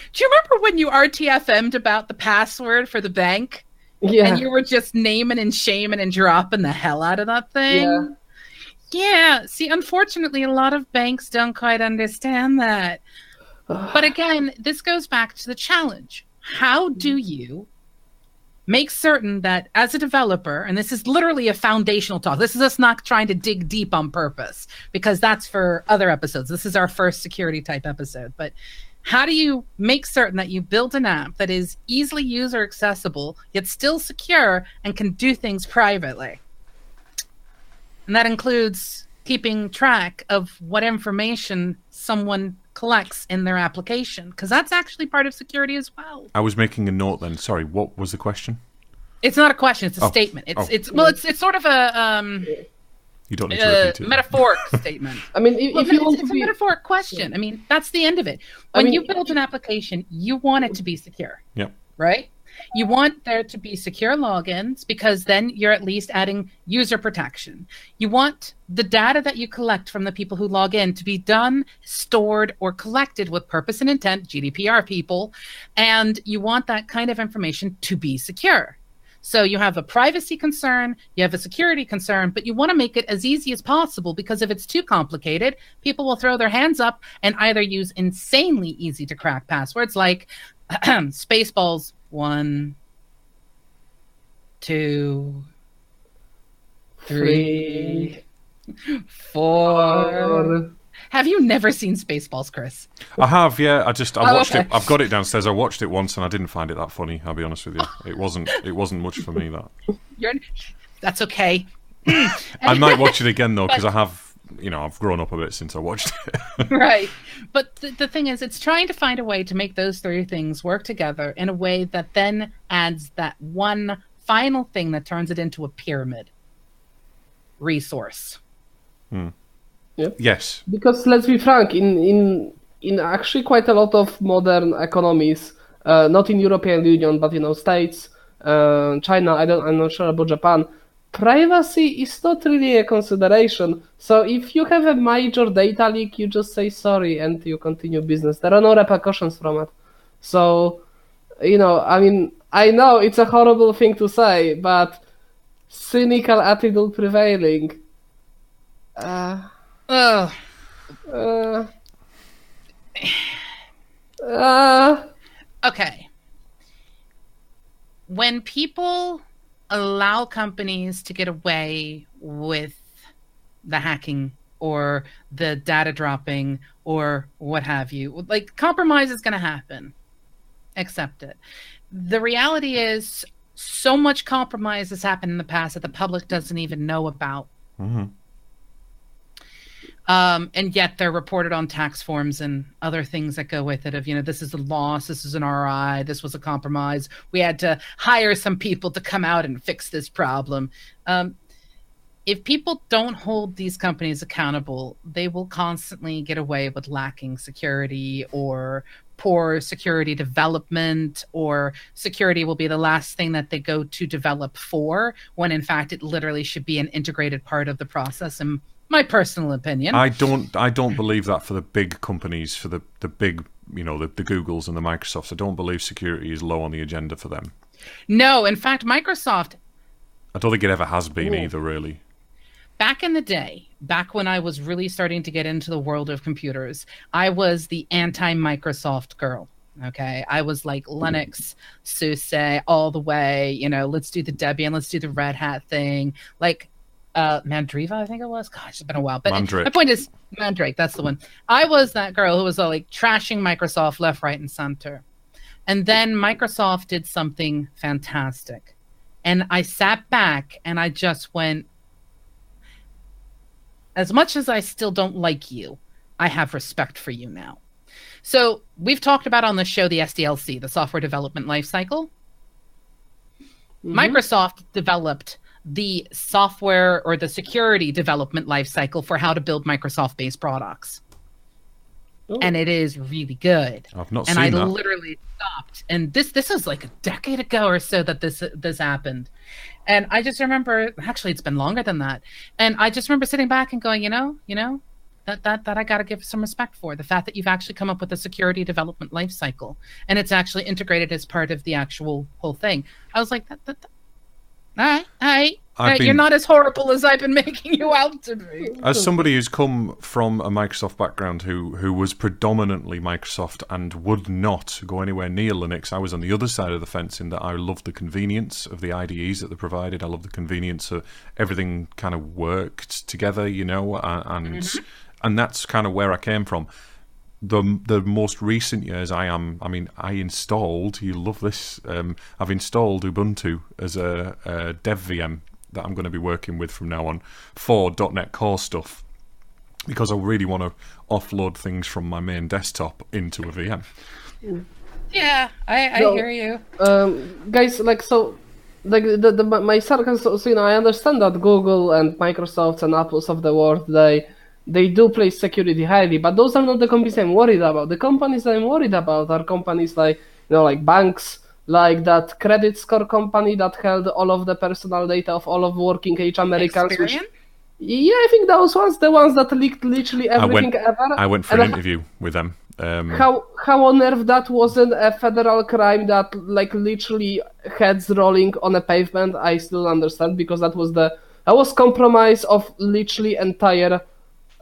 when you RTFM'd about the password for the bank? Yeah. And you were just naming and shaming and dropping the hell out of that thing? Yeah. See, unfortunately, a lot of banks don't quite understand that. But again, this goes back to the challenge. How do you make certain that as a developer, and this is literally a foundational talk, this is us not trying to dig deep on purpose, because that's for other episodes. This is our first security type episode. But how do you make certain that you build an app that is easily user accessible, yet still secure and can do things privately? And that includes keeping track of what information someone collects in their application, because that's actually part of security as well. I was making a note then. Sorry, what was the question? It's not a question, it's a statement. It's sort of a you don't need to repeat it. Metaphoric statement. I mean, if you want it's a metaphoric question. I mean, that's the end of it. When you build an application, you want it to be secure. Yep. Right? You want there to be secure logins, because then you're at least adding user protection. You want the data that you collect from the people who log in to be done, stored, or collected with purpose and intent, GDPR people, and you want that kind of information to be secure. So you have a privacy concern, you have a security concern, but you want to make it as easy as possible, because if it's too complicated, people will throw their hands up and either use insanely easy to crack passwords like Spaceballs 1, 2, 3, 4. Have you never seen Spaceballs, Chris? I have, yeah. I watched okay. it. I've got it downstairs. I watched it once and I didn't find it that funny. I'll be honest with you. It wasn't much for me. That's okay. I might watch it again though, because I have, I've grown up a bit since I watched it. Right. But the thing is, it's trying to find a way to make those three things work together in a way that then adds that one final thing that turns it into a pyramid resource. Yep. Yes. Because let's be frank, in actually quite a lot of modern economies, not in European Union, but States, China, I'm not sure about Japan, privacy is not really a consideration. So if you have a major data leak, you just say sorry and you continue business. There are no repercussions from it. So, I mean, I know it's a horrible thing to say, but cynical attitude prevailing. Okay. When people allow companies to get away with the hacking or the data dropping or what have you, like, compromise is going to happen. Accept it. The reality is, so much compromise has happened in the past that the public doesn't even know about. Mm-hmm. And yet they're reported on tax forms and other things that go with it of, this is a loss, this is an RI, this was a compromise. We had to hire some people to come out and fix this problem. If people don't hold these companies accountable, they will constantly get away with lacking security or poor security development, or security will be the last thing that they go to develop for, when in fact it literally should be an integrated part of the process. And my personal opinion. I don't believe that for the big companies, for the big, the Googles and the Microsofts. I don't believe security is low on the agenda for them. No, in fact, Microsoft... I don't think it ever has been either, really. Back in the day, back when I was really starting to get into the world of computers, I was the anti-Microsoft girl. Okay, I was like Linux, SUSE, all the way. Let's do the Debian, let's do the Red Hat thing. Like, Mandriva, I think it was. Gosh, it's been a while. But Mandrake. my point is, Mandrake, that's the one. I was that girl who was like trashing Microsoft left, right, and center. And then Microsoft did something fantastic. And I sat back and I just went, as much as I still don't like you, I have respect for you now. So we've talked about on the show the SDLC, the software development lifecycle. Mm-hmm. Microsoft developed the software or the security development lifecycle for how to build Microsoft-based products. Ooh. And it is really good. I've not seen that. And I literally stopped. And this was like a decade ago or so that this happened. And I just remember, actually, it's been longer than that. And I just remember sitting back and going, you know, that I got to give some respect for the fact that you've actually come up with a security development lifecycle, and it's actually integrated as part of the actual whole thing. I was like, all right. You're not as horrible as I've been making you out to be. As somebody who's come from a Microsoft background, who was predominantly Microsoft and would not go anywhere near Linux, I was on the other side of the fence in that I love the convenience of the IDEs that they provided. I love the convenience of everything kind of worked together, you know, and that's kind of where I came from. The most recent years, I installed, you love this, I've installed Ubuntu as a dev VM that I'm going to be working with from now on for .NET Core stuff, because I really want to offload things from my main desktop into a VM. Yeah, I hear you. Guys, my sarcasm, so, you know, I understand that Google and Microsoft and Apples of the world, they do place security highly, but those are not the companies I'm worried about. The companies I'm worried about are companies like, you know, like banks, like that credit score company that held all of the personal data of all of working age Americans. Yeah, I think those ones, the ones that leaked literally everything ever. I went for an interview with them. How on earth that wasn't a federal crime that like literally heads rolling on a pavement, I still understand, because that was compromise of literally entire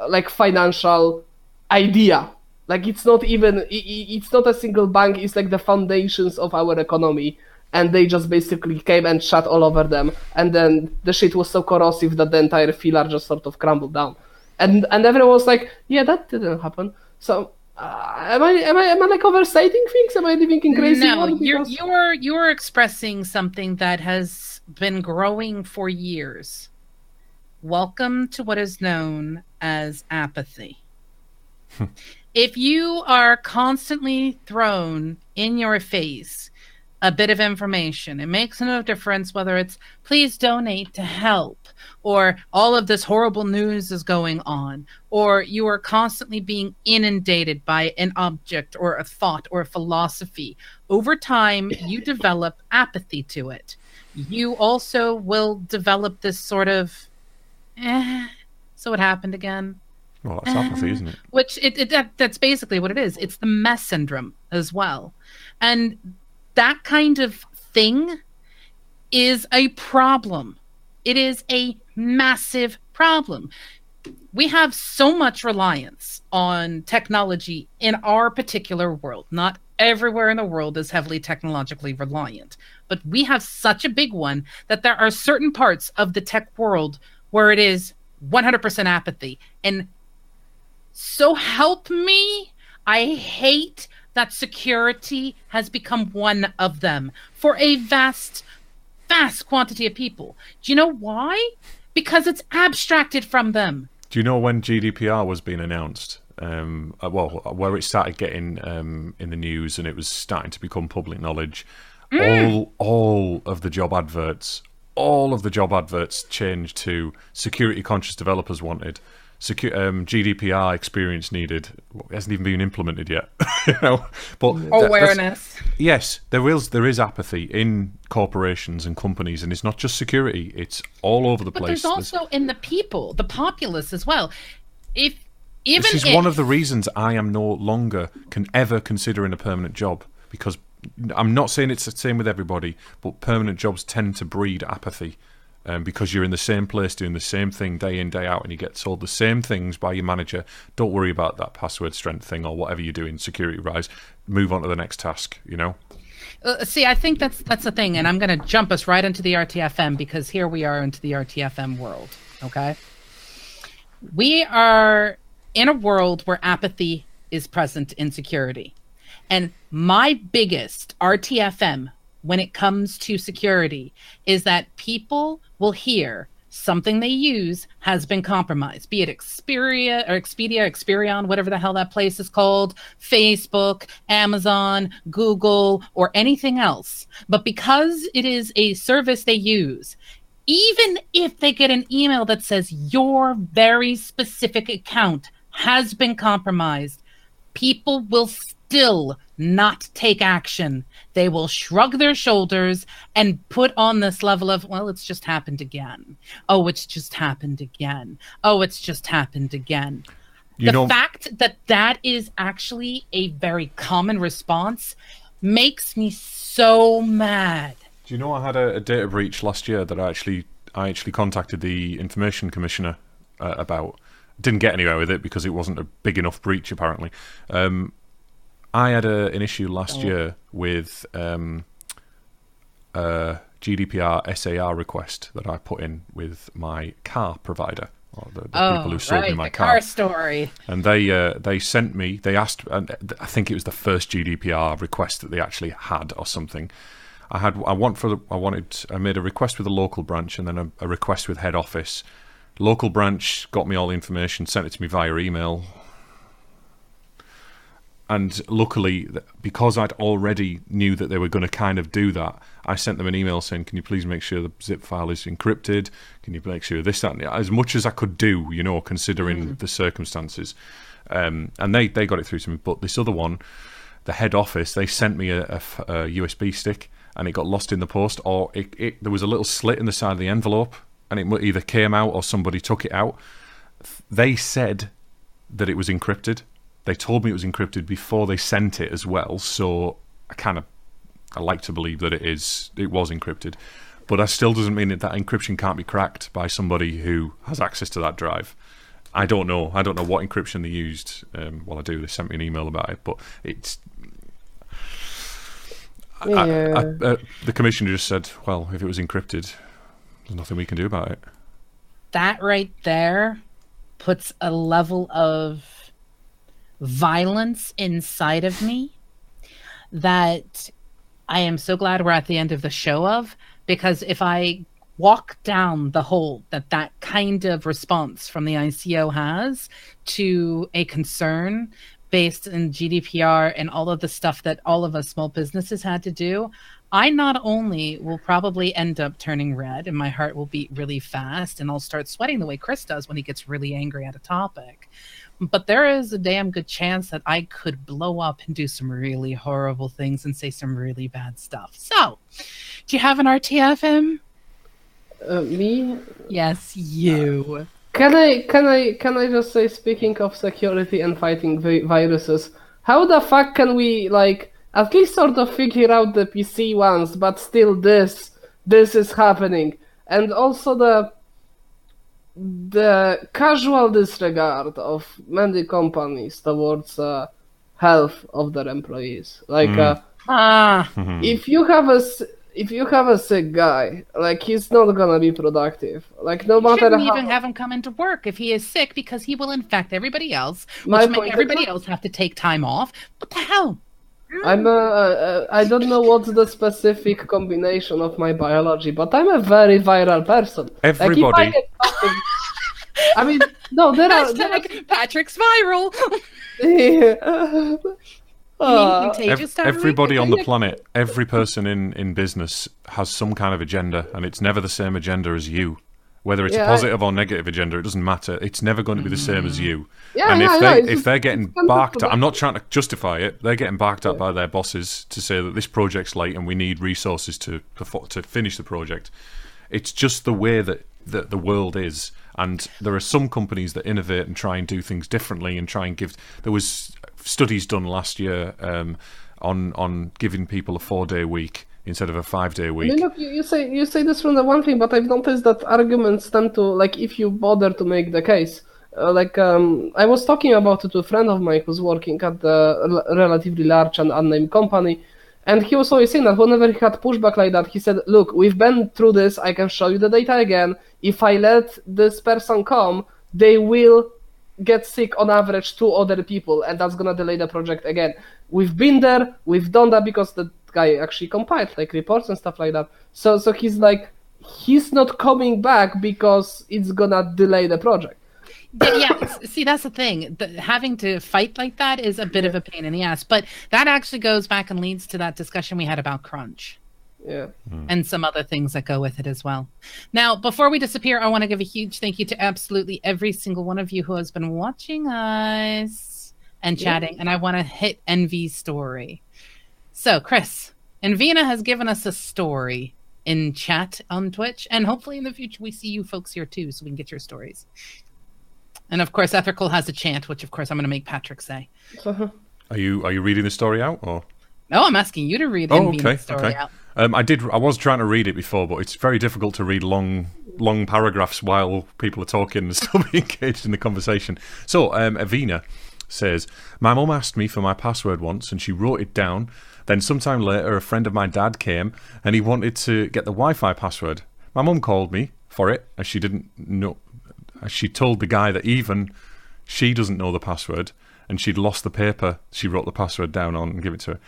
like financial idea. Like it's not a single bank, it's like the foundations of our economy, and they just basically came and shut all over them, and then the shit was so corrosive that the entire pillar just sort of crumbled down, and everyone was like, yeah, that didn't happen. So am I like overstating things? Am I thinking crazy? No, you're expressing something that has been growing for years. Welcome to what is known as apathy. If you are constantly thrown in your face a bit of information, it makes no difference whether it's please donate to help, or all of this horrible news is going on, or you are constantly being inundated by an object or a thought or a philosophy. Over time, you develop apathy to it. You also will develop this sort of, so it happened again. Well, that's apathy, isn't it? Which that's basically what it is. It's the mess syndrome as well. And that kind of thing is a problem. It is a massive problem. We have so much reliance on technology in our particular world. Not everywhere in the world is heavily technologically reliant, but we have such a big one that there are certain parts of the tech world where it is 100% apathy. And so help me, I hate that security has become one of them for a vast quantity of people. Do you know why? Because it's abstracted from them. Do you know when GDPR was being announced? Where it started getting in the news and it was starting to become public knowledge. All of the job adverts changed to security conscious developers wanted. GDPR experience needed. It hasn't even been implemented yet. You know, but awareness. Yes, there is apathy in corporations and companies, and it's not just security; it's all over the place. But there's also in the people, the populace as well. This is one of the reasons I am no longer can ever considering a permanent job, because I'm not saying it's the same with everybody, but permanent jobs tend to breed apathy. Because you're in the same place doing the same thing day in, day out, and you get told the same things by your manager. Don't worry about that password strength thing or whatever you're doing security-wise. Move on to the next task, you know? See, I think that's the thing, and I'm going to jump us right into the RTFM, because here we are into the RTFM world. Okay? We are in a world where apathy is present in security. And my biggest RTFM when it comes to security is that people will hear something they use has been compromised, be it Expedia, Experian, whatever the hell that place is called, Facebook, Amazon, Google, or anything else. But because it is a service they use, even if they get an email that says your very specific account has been compromised, people will still not take action. They will shrug their shoulders and put on this level of, well, it's just happened again. Oh, it's just happened again. Oh, it's just happened again. The fact that that is actually a very common response makes me so mad. Do you know I had a data breach last year that I actually contacted the Information Commissioner about? Didn't get anywhere with it because it wasn't a big enough breach, apparently. I had an issue last year with a GDPR SAR request that I put in with my car provider, or the people who sold me my car story. And they sent me. They asked, and I think it was the first GDPR request that they actually had, or something. I made a request with the local branch and then a request with head office. Local branch got me all the information, sent it to me via email. And luckily, because I'd already knew that they were going to kind of do that, I sent them an email saying, can you please make sure the zip file is encrypted? Can you make sure this, that, and as much as I could do, considering the circumstances. And they got it through to me. But this other one, the head office, they sent me a USB stick and it got lost in the post, or there was a little slit in the side of the envelope and it either came out or somebody took it out. They said that it was encrypted. They told me it was encrypted before they sent it as well, so I like to believe that it was encrypted. But that still doesn't mean that encryption can't be cracked by somebody who has access to that drive. I don't know what encryption they used. Well, I do. They sent me an email about it, but it's... the commissioner just said, well, if it was encrypted, there's nothing we can do about it. That right there puts a level of violence inside of me that I am so glad we're at the end of the show of, because if I walk down the hole that kind of response from the ICO has to a concern based in GDPR and all of the stuff that all of us small businesses had to do, I not only will probably end up turning red and my heart will beat really fast and I'll start sweating the way Chris does when he gets really angry at a topic, but there is a damn good chance that I could blow up and do some really horrible things and say some really bad stuff. So, do you have an RTFM? Me? Yes, you. Can I just say, speaking of security and fighting viruses, how the fuck can we at least sort of figure out the PC ones, but still this is happening, and also the casual disregard of many companies towards health of their employees. If you have a sick guy, he's not gonna be productive. No matter shouldn't how... even have him come into work if he is sick, because he will infect everybody else, which make everybody else have to take time off. What the hell? I don't know what's the specific combination of my biology, but I'm a very viral person. Everybody. I mean, no, there are Patrick's viral. Everybody on the planet, every person in business has some kind of agenda, and it's never the same agenda as you. Whether it's a positive or negative agenda, it doesn't matter. It's never going to be the same as you. If they're getting barked at, I'm not trying to justify it. They're getting barked at by their bosses to say that this project's late and we need resources to finish the project. It's just the way that the world is, and there are some companies that innovate and try and do things differently and try and give. There was studies done last year on giving people a 4-day week instead of a 5-day week. I mean, look, you say this from the one thing, but I've noticed that arguments tend to, if you bother to make the case, I was talking about it to a friend of mine who's working at a relatively large and unnamed company, And he was always saying that whenever he had pushback like that, he said, look, we've been through this, I can show you the data again. If I let this person come, they will get sick on average 2 other people, and that's gonna delay the project again. We've been there, we've done that, because the guy actually compiled like reports and stuff like that. So he's like, he's not coming back because it's gonna delay the project. Yeah, see, that's the thing. Having to fight like that is a bit of a pain in the ass. But that actually goes back and leads to that discussion we had about crunch. Yeah. And some other things that go with it as well. Now, before we disappear, I want to give a huge thank you to absolutely every single one of you who has been watching us and chatting. And I want to hit Envy's story. So, Chris, Envina has given us a story in chat on Twitch. And hopefully in the future we see you folks here too, so we can get your stories. And of course, Ethical has a chant, which of course I'm going to make Patrick say. Are you reading the story out, or? No, I'm asking you to read the story out. I was trying to read it before, but it's very difficult to read long paragraphs while people are talking and still be engaged in the conversation. So, Avina says, my mum asked me for my password once, and she wrote it down. Then sometime later, a friend of my dad came, and he wanted to get the Wi-Fi password. My mum called me for it, as she didn't know. She told the guy that even she doesn't know the password, and she'd lost the paper she wrote the password down on and give it to her.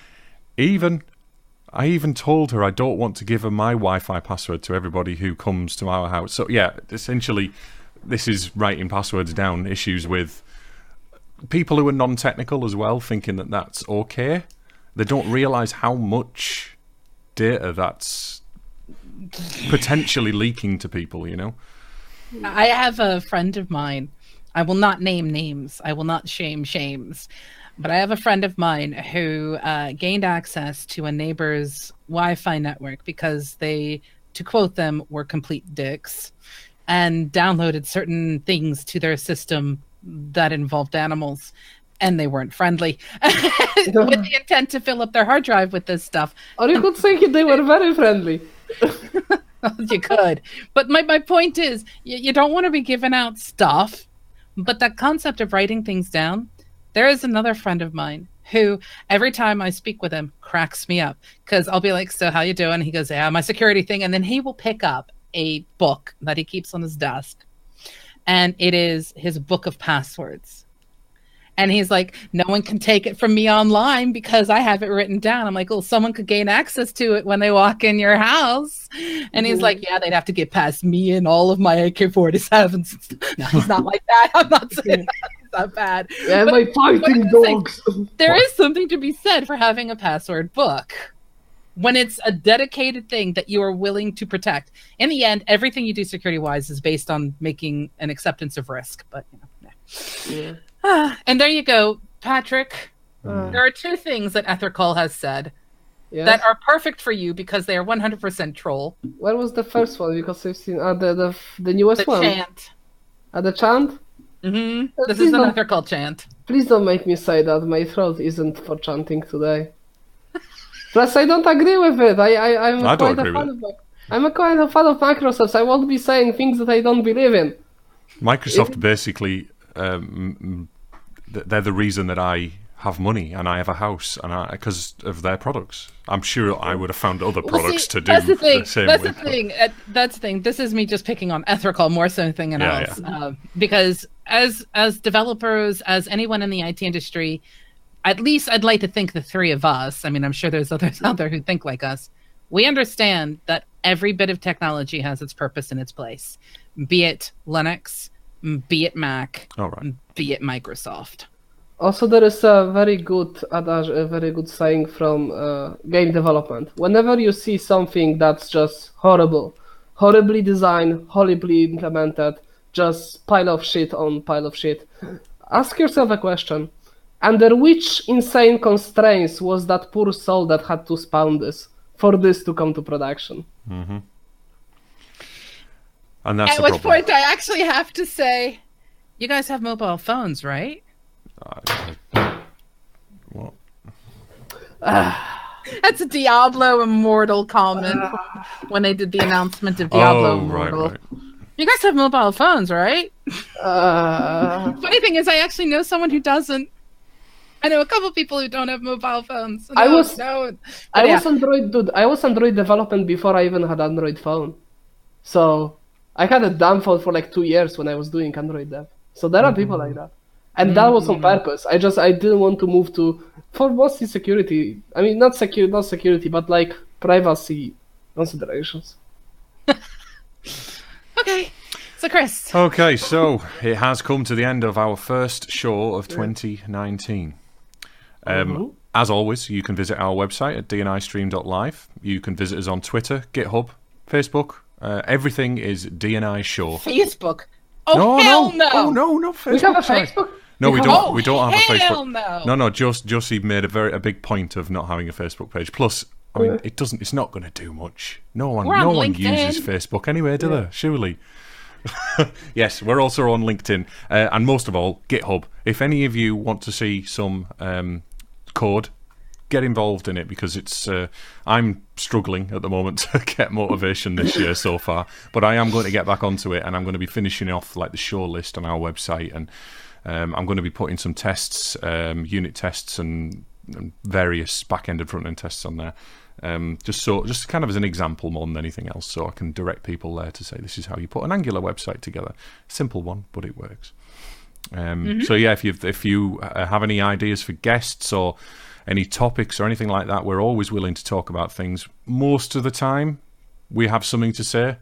I even told her I don't want to give her my Wi-Fi password to everybody who comes to our house. So yeah, essentially, this is writing passwords down, issues with people who are non-technical as well, thinking that that's okay. They don't realise how much data that's potentially leaking to people, you know? I have a friend of mine. I will not name names. I will not shame shames. But I have a friend of mine who gained access to a neighbor's Wi-Fi network because they, to quote them, were complete dicks and downloaded certain things to their system that involved animals. And they weren't friendly with the intent to fill up their hard drive with this stuff. Or you could say they were very friendly. You could. But my point is, you don't want to be giving out stuff. But that concept of writing things down, there is another friend of mine who, every time I speak with him, cracks me up. Because I'll be like, so how you doing? He goes, yeah, my security thing. And then he will pick up a book that he keeps on his desk. And it is his book of passwords. And he's like, no one can take it from me online because I have it written down. I'm like, well, someone could gain access to it when they walk in your house. And he's like, yeah, they'd have to get past me and all of my AK-47s. No, he's not like that. I'm not saying that's not bad. Yeah, my fighting dogs. There is something to be said for having a password book when it's a dedicated thing that you are willing to protect. In the end, everything you do security-wise is based on making an acceptance of risk. But, you know, yeah. And there you go, Patrick. There are 2 things that Ethercall has said that are perfect for you because they are 100% troll. Where was the first one? Because I've seen the newest one. The chant. The chant? Mm-hmm. This is an Ethercall chant. Please don't make me say that. My throat isn't for chanting today. Plus, I don't agree with it. I'm quite a fan of Microsoft. I won't be saying things that I don't believe in. Microsoft basically... they're the reason that I have money and I have a house, and because of their products. I'm sure I would have found other products to do the same. That's the thing. That's the thing. This is me just picking on Ethercall more so than anything else. Yeah. Because as developers, as anyone in the IT industry, at least I'd like to think the 3 of us, I mean, I'm sure there's others out there who think like us, we understand that every bit of technology has its purpose and its place. Be it Linux, be it Mac, be it Microsoft. Also, there is a very good adage, a very good saying from game development. Whenever you see something that's just horrible, horribly designed, horribly implemented, just pile of shit on pile of shit, ask yourself a question. Under which insane constraints was that poor soul that had to spawn this, for this to come to production? Mm-hmm. And that's At which point I actually have to say, you guys have mobile phones, right? What? That's a Diablo Immortal comment when they did the announcement of Diablo Immortal. Right. You guys have mobile phones, right? Funny thing is, I actually know someone who doesn't. I know a couple people who don't have mobile phones. No, I was Android, dude. I was Android development before I even had Android phone. So I had a dumb phone for like 2 years when I was doing Android dev. So there are people like that. And that was on purpose. I didn't want to move for mostly security. I mean, not security, but like privacy considerations. Okay, so Chris. Okay, so it has come to the end of our first show of 2019. As always, you can visit our website at dnistream.live. You can visit us on Twitter, GitHub, Facebook. Everything is DNI Show. Facebook. Oh, hell no! Oh, no, not Facebook. We have a Facebook? No, we don't. We don't have a Facebook. No. Jussie made a big point of not having a Facebook page. Plus, I mean, it's not going to do much. No one uses Facebook anyway, do they? Surely. Yes, we're also on LinkedIn, and most of all, GitHub. If any of you want to see some code, get involved in it, because it's. I'm struggling at the moment to get motivation this year so far, but I am going to get back onto it, and I'm going to be finishing off like the show list on our website, and I'm going to be putting some tests, unit tests, and various back-end and front-end tests on there. Just kind of as an example more than anything else, so I can direct people there to say this is how you put an Angular website together. Simple one, but it works. So yeah, if you have any ideas for guests or any topics or anything like that, we're always willing to talk about things. Most of the time, we have something to say.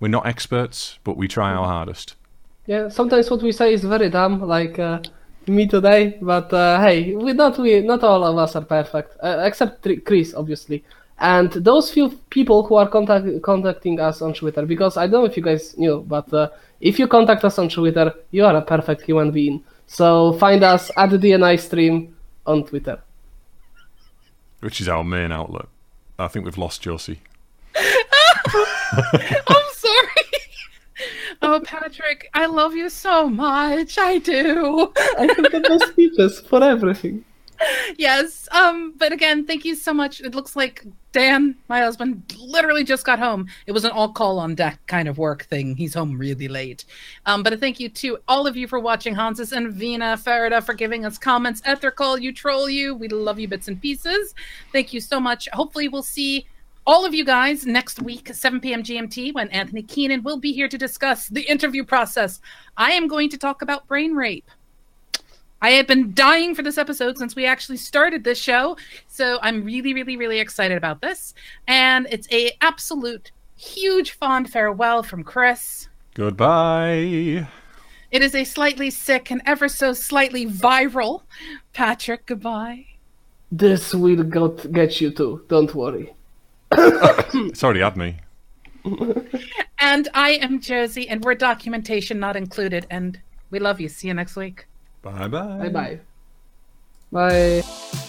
We're not experts, but we try our hardest. Yeah, sometimes what we say is very dumb, like me today, but hey, not all of us are perfect, except Chris, obviously. And those few people who are contacting us on Twitter, because I don't know if you guys knew, but if you contact us on Twitter, you are a perfect human being. So find us at DNI Stream on Twitter. Which is our main outlet. I think we've lost Josie. I'm sorry. Oh, Patrick, I love you so much. I do. I can get no speeches for everything. Yes. But again, thank you so much. It looks like Dan, my husband, literally just got home. It was an all call on deck kind of work thing. He's home really late. But a thank you to all of you for watching. Hanses and Vina, Farida for giving us comments. Ethercall, you troll you. We love you bits and pieces. Thank you so much. Hopefully we'll see all of you guys next week, 7 p.m. GMT, when Anthony Keenan will be here to discuss the interview process. I am going to talk about brain rape. I have been dying for this episode since we actually started this show, so I'm really, really, really excited about this. And it's a absolute huge fond farewell from Chris. Goodbye. It is a slightly sick and ever so slightly viral Patrick. Goodbye. This will get you too. Don't worry. It's already had me. And I am Josie, and we're documentation not included. And we love you. See you next week. Bye-bye. Bye-bye. Bye.